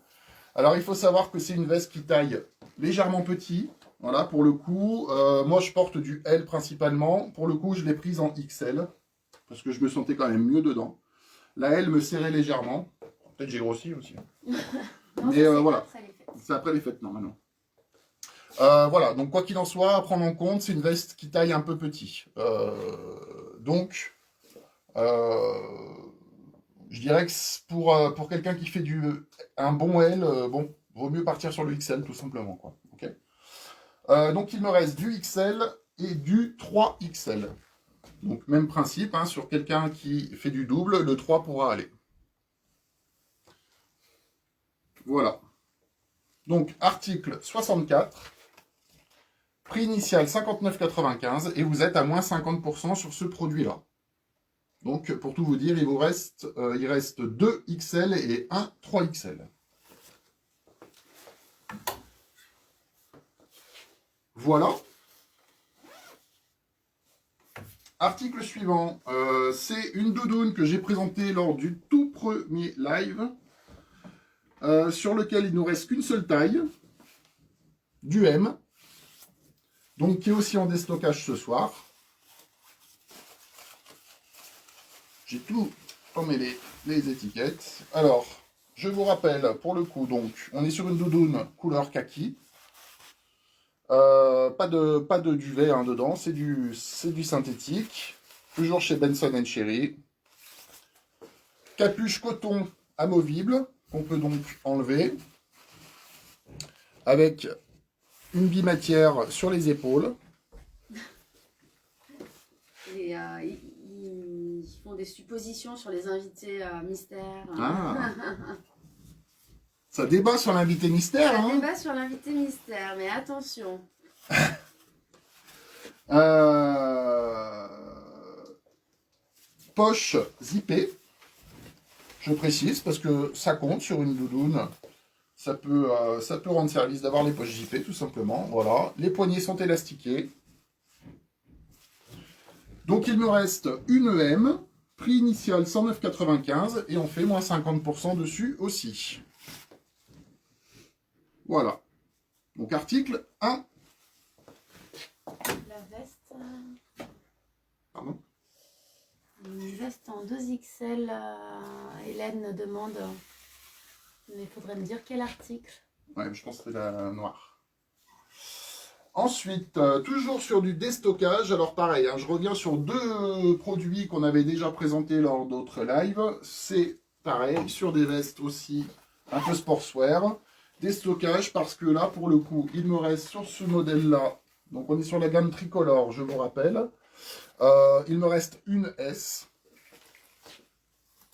Alors il faut savoir que c'est une veste qui taille légèrement petit, voilà pour le coup. Moi je porte du L principalement, pour le coup je l'ai prise en XL parce que je me sentais quand même mieux dedans. La L me serrait légèrement. Peut-être j'ai grossi aussi. Non, mais voilà, c'est après les fêtes normalement. Voilà, donc quoi qu'il en soit, à prendre en compte, c'est une veste qui taille un peu petit. Donc, je dirais que pour quelqu'un qui fait un bon L, bon, vaut mieux partir sur le XL tout simplement, quoi. Okay, donc il me reste du XL et du 3XL. Donc même principe, hein, sur quelqu'un qui fait du double, le 3 pourra aller. Voilà. Donc article 64. Prix initial 59,95 et vous êtes à moins 50% sur ce produit-là. Donc, pour tout vous dire, il reste 2 XL et un 3 XL. Voilà. Article suivant, c'est une doudoune que j'ai présentée lors du tout premier live, sur lequel il ne nous reste qu'une seule taille, du M, donc qui est aussi en déstockage ce soir. J'ai tout emmêlé les étiquettes. Alors, je vous rappelle, pour le coup, donc, on est sur une doudoune couleur kaki. Pas de duvet hein, dedans, c'est du synthétique. Toujours chez Benson & Cherry. Capuche coton amovible, qu'on peut donc enlever. Avec une bimatière sur les épaules. Et ils font des suppositions sur les invités mystères. Ah. Ça débat sur l'invité mystère. Ça hein. débat sur l'invité mystère, mais attention. Poche zippée. Je précise parce que ça compte sur une doudoune. Ça peut rendre service d'avoir les poches zippées tout simplement. Voilà. Les poignets sont élastiqués. Donc il me reste une EM. Prix initial 109,95 et on fait moins 50% dessus aussi. Voilà. Donc article 1. La veste. Pardon. Une veste en 2XL. Hélène demande. Mais il faudrait me dire quel article. Ouais, je pense que c'est la noire. Ensuite, toujours sur du déstockage. Alors pareil, hein, je reviens sur deux produits qu'on avait déjà présentés lors d'autres lives. C'est pareil, sur des vestes aussi un peu sportswear. Déstockage parce que là, pour le coup, il me reste sur ce modèle-là. Donc on est sur la gamme tricolore, je vous rappelle. Il me reste une S.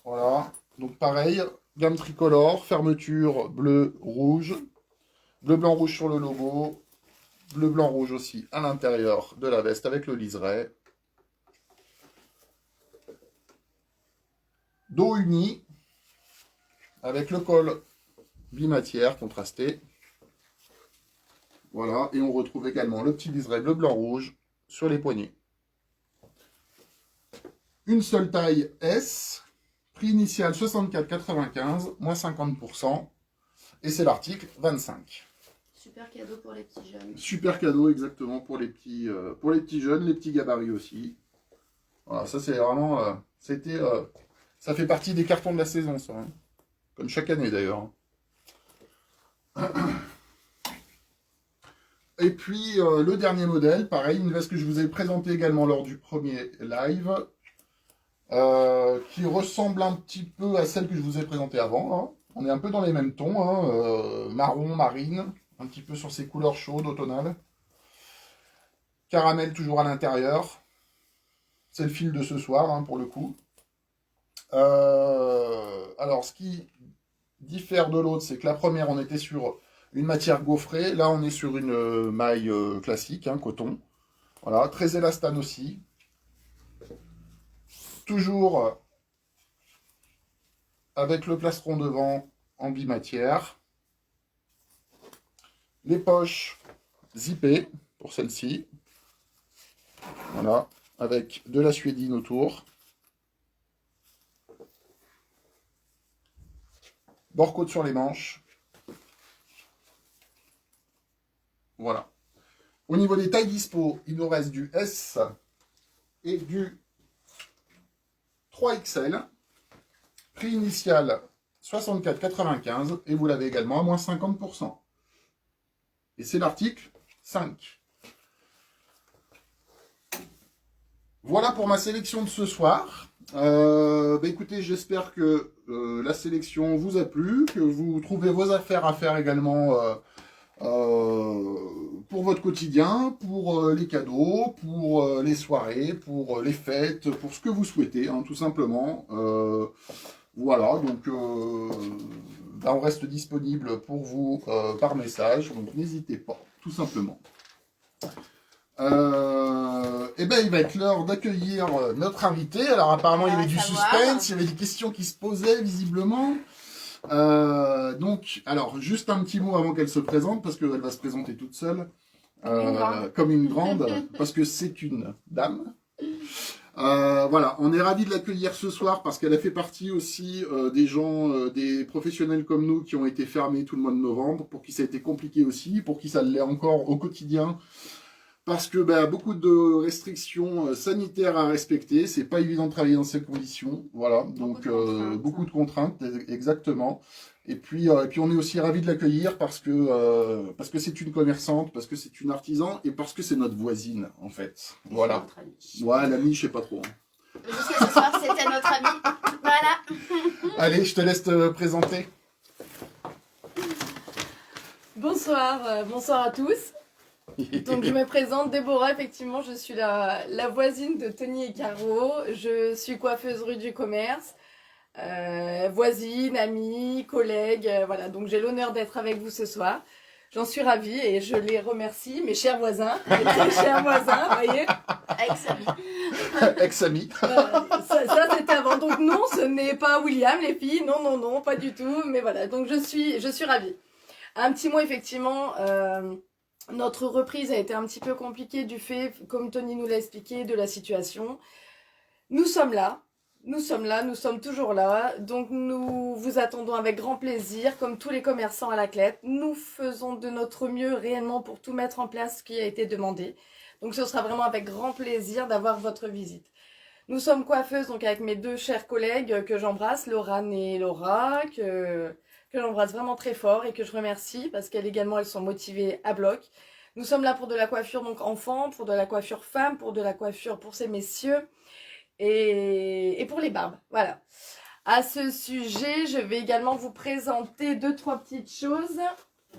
Voilà. Donc pareil, gamme tricolore, fermeture bleu, rouge. Bleu, blanc, rouge sur le logo. Bleu, blanc, rouge aussi à l'intérieur de la veste avec le liseré. dos uni, avec le col bimatière contrasté. Voilà, et on retrouve également le petit liseré bleu, blanc, rouge sur les poignets. Une seule taille S, prix initial 64,95, moins 50%, et c'est l'article 25. Super cadeau pour les petits jeunes. Super cadeau, exactement, pour les petits jeunes, les petits gabarits aussi. Voilà, ça c'est vraiment, ça fait partie des cartons de la saison, ça, hein. Comme chaque année d'ailleurs. Et puis le dernier modèle, pareil, une veste que je vous ai présentée également lors du premier live, qui ressemble un petit peu à celle que je vous ai présentée avant, hein. On est un peu dans les mêmes tons, hein, marron, marine, un petit peu sur ces couleurs chaudes, automnales. Caramel toujours à l'intérieur. C'est le fil de ce soir, hein, pour le coup. Alors, ce qui diffère de l'autre, c'est que la première, on était sur une matière gaufrée. Là, on est sur une maille classique, hein, coton. Voilà, très élastane aussi. Toujours avec le plastron devant en bimatière. Les poches zippées pour celle-ci. Voilà, avec de la suédine autour. Bord-côte sur les manches. Voilà. Au niveau des tailles dispo, il nous reste du S et du 3XL. Prix initial 64,95 et vous l'avez également à moins 50%. Et c'est l'article 5. Voilà pour ma sélection de ce soir. Écoutez, j'espère que la sélection vous a plu, que vous trouvez vos affaires à faire également pour votre quotidien, pour les cadeaux, pour les soirées, pour les fêtes, pour ce que vous souhaitez, hein, tout simplement. Voilà, donc on reste disponible pour vous par message, donc n'hésitez pas, tout simplement. Il va être l'heure d'accueillir notre invité. Alors apparemment il y avait du suspense, il y avait des questions qui se posaient visiblement. Alors juste un petit mot avant qu'elle se présente, parce qu'elle va se présenter toute seule, comme une grande, parce que c'est une dame. Voilà, on est ravis de l'accueillir ce soir parce qu'elle a fait partie aussi des gens, des professionnels comme nous qui ont été fermés tout le mois de novembre, pour qui ça a été compliqué aussi, pour qui ça l'est encore au quotidien, parce que beaucoup de restrictions sanitaires à respecter, c'est pas évident de travailler dans ces conditions, voilà, donc beaucoup de contraintes, exactement. Et puis on est aussi ravis de l'accueillir parce que c'est une commerçante, parce que c'est une artisan et parce que c'est notre voisine en fait. Voilà. Ouais, l'amie, je sais pas trop. Jusqu'à ce soir, c'était notre ami. Voilà. Allez, je te laisse te présenter. Bonsoir, bonsoir à tous. Donc je me présente, Déborah, effectivement, je suis la voisine de Tony et Caro. Je suis coiffeuse rue du Commerce. Voisine, amie, collègue, voilà, donc j'ai l'honneur d'être avec vous ce soir. J'en suis ravie et je les remercie, mes chers voisins, mes très chers voisins, vous voyez. Ex-ami. Ex-ami. Ça c'était avant, donc non, ce n'est pas William, les filles, non, pas du tout, mais voilà, donc je suis ravie. Un petit mot, effectivement, notre reprise a été un petit peu compliquée du fait, comme Tony nous l'a expliqué, de la situation. Nous sommes là, nous sommes toujours là, donc nous vous attendons avec grand plaisir, comme tous les commerçants à la Clette. Nous faisons de notre mieux réellement pour tout mettre en place ce qui a été demandé. Donc ce sera vraiment avec grand plaisir d'avoir votre visite. Nous sommes coiffeuses donc avec mes deux chers collègues que j'embrasse, Laurane et Laura, que j'embrasse vraiment très fort et que je remercie parce qu'elles également elles sont motivées à bloc. Nous sommes là pour de la coiffure donc enfant, pour de la coiffure femme, pour de la coiffure pour ces messieurs. Et pour les barbes, voilà. À ce sujet, je vais également vous présenter 2-3 petites choses.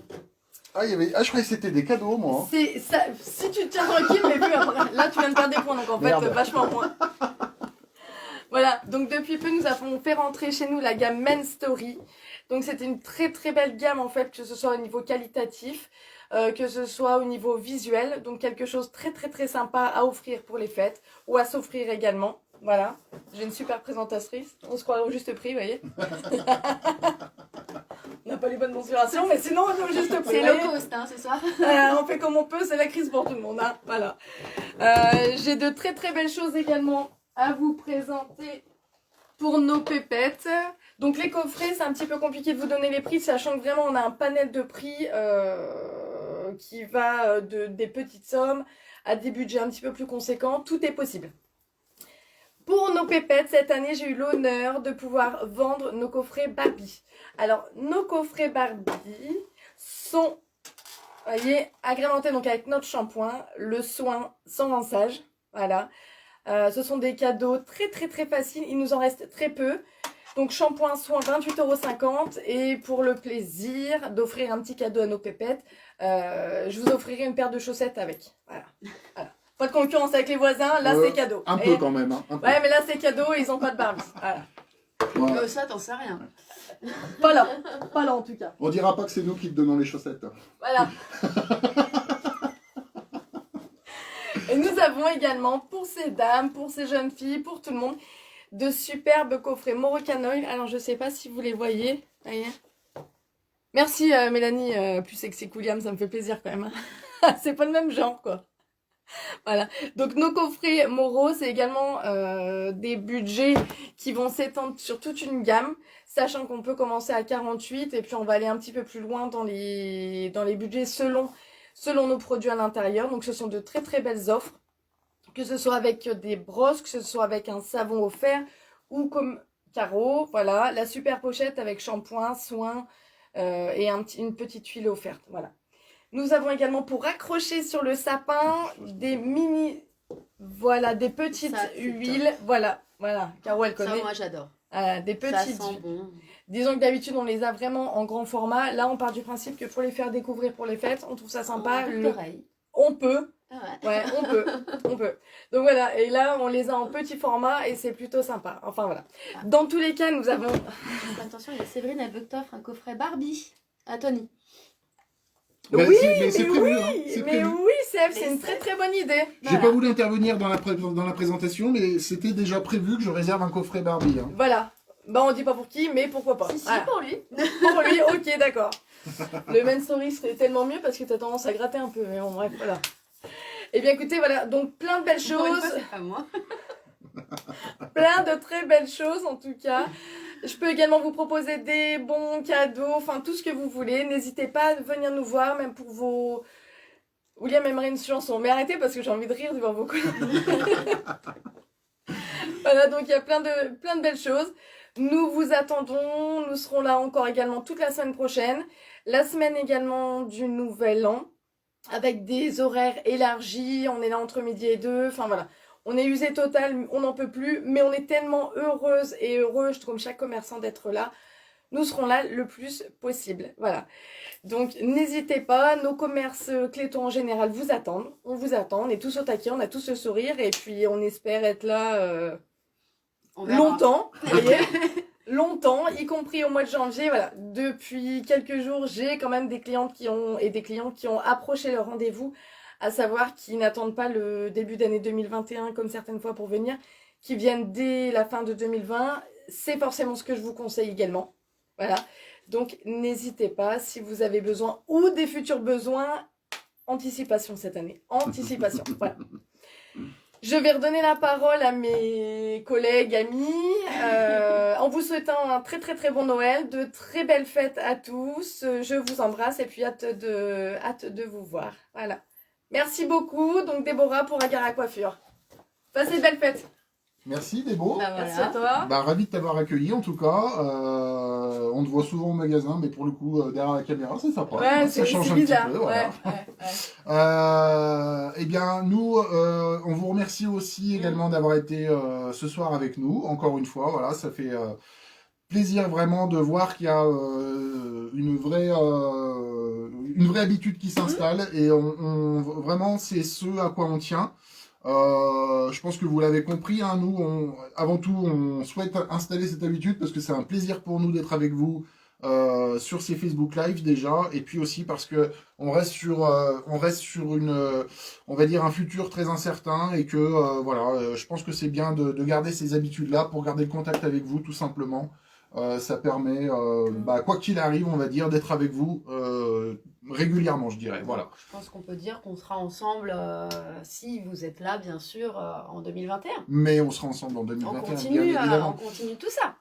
Je croyais que c'était des cadeaux, moi. C'est ça, si tu te tiens tranquille, mais plus après. Là, tu viens de perdre des points, donc en Merde. fait, vachement moins. Voilà, donc depuis peu, nous avons fait rentrer chez nous la gamme Men Story. Donc c'était une très très belle gamme en fait, que ce soit au niveau qualitatif, que ce soit au niveau visuel. Donc quelque chose très très très sympa à offrir pour les fêtes ou à s'offrir également. Voilà, j'ai une super présentatrice. On se croit au juste prix, vous voyez. On n'a pas les bonnes mensurations, mais sinon on est au juste prix. C'est vous low voyez. cost, hein, ce soir. On fait comme on peut, c'est la crise pour tout le monde. Hein. Voilà. J'ai de très très belles choses également à vous présenter pour nos pépettes. Donc les coffrets, c'est un petit peu compliqué de vous donner les prix, sachant que vraiment on a un panel de prix qui va des petites sommes à des budgets un petit peu plus conséquents. Tout est possible. Pour nos pépettes, cette année, j'ai eu l'honneur de pouvoir vendre nos coffrets Barbie. Alors, nos coffrets Barbie sont, vous voyez, agrémentés donc avec notre shampoing, le soin sans rinçage. Voilà. Ce sont des cadeaux très très très faciles. Il nous en reste très peu. Donc, shampoing, soin, 28,50 €. Et pour le plaisir d'offrir un petit cadeau à nos pépettes, je vous offrirai une paire de chaussettes avec. Voilà. Voilà. Pas de concurrence avec les voisins, là c'est cadeau. Un peu quand même. Hein, un peu. Ouais, mais là c'est cadeau et ils ont pas de Barbie. Voilà. Ouais. Ça, t'en sais rien. Pas là en tout cas. On dira pas que c'est nous qui te donnons les chaussettes. Voilà. Et nous avons également pour ces dames, pour ces jeunes filles, pour tout le monde, de superbes coffrets Moroccan Oil. Alors je sais pas si vous les voyez. Voyez. Merci Mélanie, plus sexy que William, ça me fait plaisir quand même. C'est pas le même genre quoi. Voilà, donc nos coffrets Moro, c'est également des budgets qui vont s'étendre sur toute une gamme, sachant qu'on peut commencer à 48 et puis on va aller un petit peu plus loin dans les budgets selon nos produits à l'intérieur. Donc ce sont de très très belles offres, que ce soit avec des brosses, que ce soit avec un savon offert ou comme carreau. Voilà, la super pochette avec shampoing, soin et une petite huile offerte. Voilà. Nous avons également pour accrocher sur le sapin des mini, voilà, des petites huiles. Voilà, Caro elle connaît. Ça, moi j'adore. Des petites. Ça sent bon. Disons que d'habitude on les a vraiment en grand format. Là on part du principe que pour les faire découvrir pour les fêtes, on trouve ça sympa. On peut. Ah ouais, on peut. Donc voilà, et là on les a en petit format et c'est plutôt sympa. Enfin voilà. Dans tous les cas, nous avons. Attention, il y a Séverine, elle veut que t'offres un coffret Barbie à Tony. Mais Oui, c'est prévu, hein, c'est mais prévu. oui, Seb, c'est une très très bonne idée. J'ai pas voulu intervenir dans la présentation, mais c'était déjà prévu que je réserve un coffret Barbie. Hein. Voilà. Bah on dit pas pour qui, mais pourquoi pas. Si, Voilà. pour lui. Pour lui, ok, d'accord. Le main story serait tellement mieux parce que t'as tendance à gratter un peu. Mais bon, bref, voilà. Eh bien écoutez, voilà, donc plein de belles Encore une choses. fois, c'est pas moi. Plein de très belles choses en tout cas. Je peux également vous proposer des bons cadeaux, enfin tout ce que vous voulez. N'hésitez pas à venir nous voir, même pour vos... William aimerait une chanson, mais arrêtez parce que j'ai envie de rire devant vos collègues. Voilà, donc il y a plein de belles choses. Nous vous attendons, nous serons là encore également toute la semaine prochaine. La semaine également du Nouvel An, avec des horaires élargis, on est là entre midi et 2, enfin voilà. On est usé total, on n'en peut plus, mais on est tellement heureuse et heureux, comme chaque commerçant, d'être là. Nous serons là le plus possible. Voilà. Donc, n'hésitez pas. Nos commerces Cléton en général vous attendent. On vous attend. On est tous au taquet. On a tous le sourire. Et puis, on espère être là longtemps. Vous voyez, longtemps, y compris au mois de janvier. Voilà. Depuis quelques jours, j'ai quand même des clientes qui ont approché leur rendez-vous, à savoir qui n'attendent pas le début d'année 2021 comme certaines fois pour venir, qui viennent dès la fin de 2020. C'est forcément ce que je vous conseille également. Voilà. Donc, n'hésitez pas si vous avez besoin ou des futurs besoins. Anticipation cette année. Anticipation. Voilà. Je vais redonner la parole à mes collègues, amis, en vous souhaitant un très très très bon Noël, de très belles fêtes à tous. Je vous embrasse et puis hâte de vous voir. Voilà. Merci beaucoup. Donc, Déborah pour Agara Coiffure. Passez de belles fêtes. Merci Débo. Bah, voilà. Merci à toi. Bah, ravi de t'avoir accueilli en tout cas. On te voit souvent au magasin, mais pour le coup, derrière la caméra, c'est sympa. Ouais, ça change c'est un bizarre. petit peu. Voilà. Ouais. Eh bien, nous, on vous remercie aussi également d'avoir été ce soir avec nous. Encore une fois, voilà, ça fait plaisir vraiment de voir qu'il y a une vraie habitude qui s'installe et vraiment, c'est ce à quoi on tient. Je pense que vous l'avez compris, hein, nous, avant tout, on souhaite installer cette habitude parce que c'est un plaisir pour nous d'être avec vous sur ces Facebook Live déjà, et puis aussi parce que on reste sur une, on va dire un futur très incertain, et que voilà, je pense que c'est bien de garder ces habitudes-là pour garder le contact avec vous tout simplement. Ça permet, quoi qu'il arrive, on va dire, d'être avec vous régulièrement, je dirais. Voilà. Je pense qu'on peut dire qu'on sera ensemble, si vous êtes là, bien sûr, en 2021. Mais on sera ensemble en 2021, On bien continue, évidemment. on continue tout ça.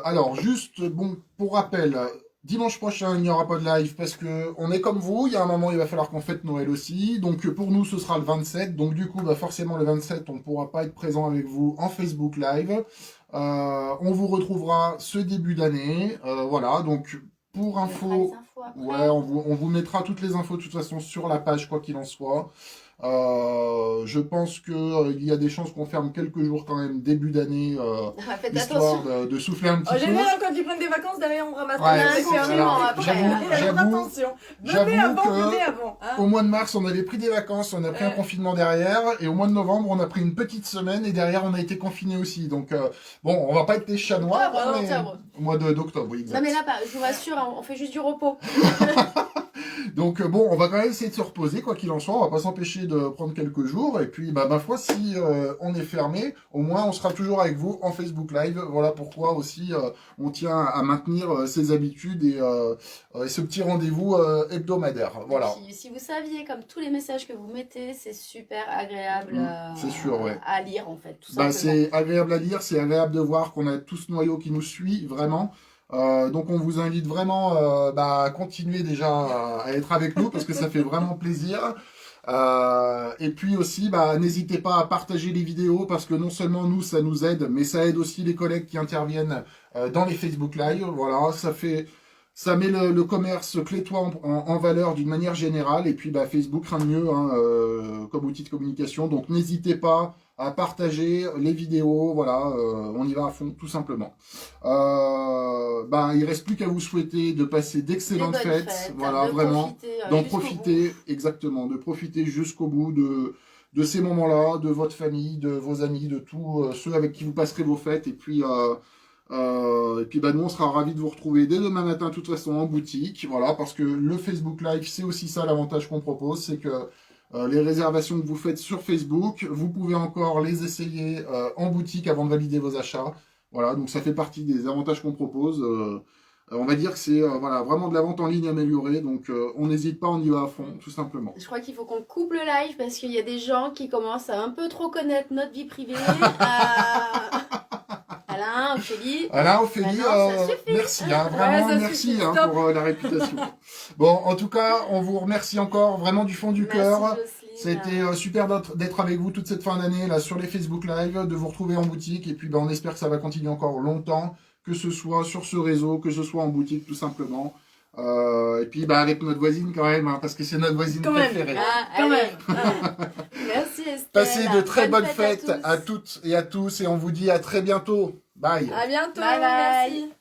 Alors, juste, bon, pour rappel, dimanche prochain, il n'y aura pas de live parce que on est comme vous, il y a un moment, il va falloir qu'on fête Noël aussi. Donc, pour nous, ce sera le 27. Donc, du coup, forcément, le 27, on ne pourra pas être présent avec vous en Facebook Live. On vous retrouvera ce début d'année. Voilà, donc, pour info, ouais, on vous mettra toutes les infos de toute façon sur la page, quoi qu'il en soit. Je pense que il y a des chances qu'on ferme quelques jours quand même début d'année, Faites histoire attention. de souffler un petit Oh, peu. génial, quand ils prennent des vacances, derrière on ramasse Ouais, les c'est- alors, après. j'avoue- Attention. j'avoue Venez avant, que venez avant. Hein. Au mois de mars, on avait pris des vacances, on a pris un confinement derrière, et au mois de novembre, on a pris une petite semaine, et derrière, on a été confiné aussi. Donc, bon, on va pas être des chats noirs, Octobre, mais octobre. au mois d'octobre, oui, exact. Non mais là, je vous rassure, on fait juste du repos. Donc bon, on va quand même essayer de se reposer, quoi qu'il en soit, on va pas s'empêcher de prendre quelques jours, et puis ma foi, si on est fermé, au moins on sera toujours avec vous en Facebook Live. Voilà pourquoi aussi on tient à maintenir ces habitudes et ce petit rendez-vous hebdomadaire. Voilà. Et puis, si vous saviez, comme tous les messages que vous mettez, c'est super agréable c'est sûr, ouais. à lire en fait, tout simplement. C'est agréable à lire, c'est agréable de voir qu'on a tout ce noyau qui nous suit, vraiment. Donc on vous invite vraiment à continuer déjà à être avec nous parce que ça fait vraiment plaisir. Et puis aussi, n'hésitez pas à partager les vidéos parce que non seulement nous, ça nous aide, mais ça aide aussi les collègues qui interviennent dans les Facebook Live. Voilà, ça met le commerce clétois en valeur d'une manière générale. Et puis Facebook craint mieux comme outil de communication. Donc n'hésitez pas à partager les vidéos, voilà, on y va à fond, tout simplement. Il reste plus qu'à vous souhaiter de passer d'excellentes fêtes, voilà, vraiment, d'en profiter, exactement, de profiter jusqu'au bout de ces moments-là, de votre famille, de vos amis, de tous ceux avec qui vous passerez vos fêtes, et puis nous, on sera ravis de vous retrouver dès demain matin, de toute façon, en boutique, voilà, parce que le Facebook Live, c'est aussi ça l'avantage qu'on propose, c'est que les réservations que vous faites sur Facebook, vous pouvez encore les essayer en boutique avant de valider vos achats. Voilà, donc ça fait partie des avantages qu'on propose. On va dire que c'est vraiment de la vente en ligne améliorée, donc on n'hésite pas, on y va à fond, tout simplement. Je crois qu'il faut qu'on coupe le live parce qu'il y a des gens qui commencent à un peu trop connaître notre vie privée. Alain, Ophélie. Merci, vraiment merci pour la réputation. Bon, en tout cas, on vous remercie encore vraiment du fond du cœur. C'était super d'être avec vous toute cette fin d'année là sur les Facebook Live, de vous retrouver en boutique, et puis on espère que ça va continuer encore longtemps, que ce soit sur ce réseau, que ce soit en boutique tout simplement. Et puis avec notre voisine quand même, parce que c'est notre voisine préférée. Merci Estelle. Passez de très bonnes fêtes à toutes et à tous, et on vous dit à très bientôt. Bye. À bientôt. Bye bye. Merci.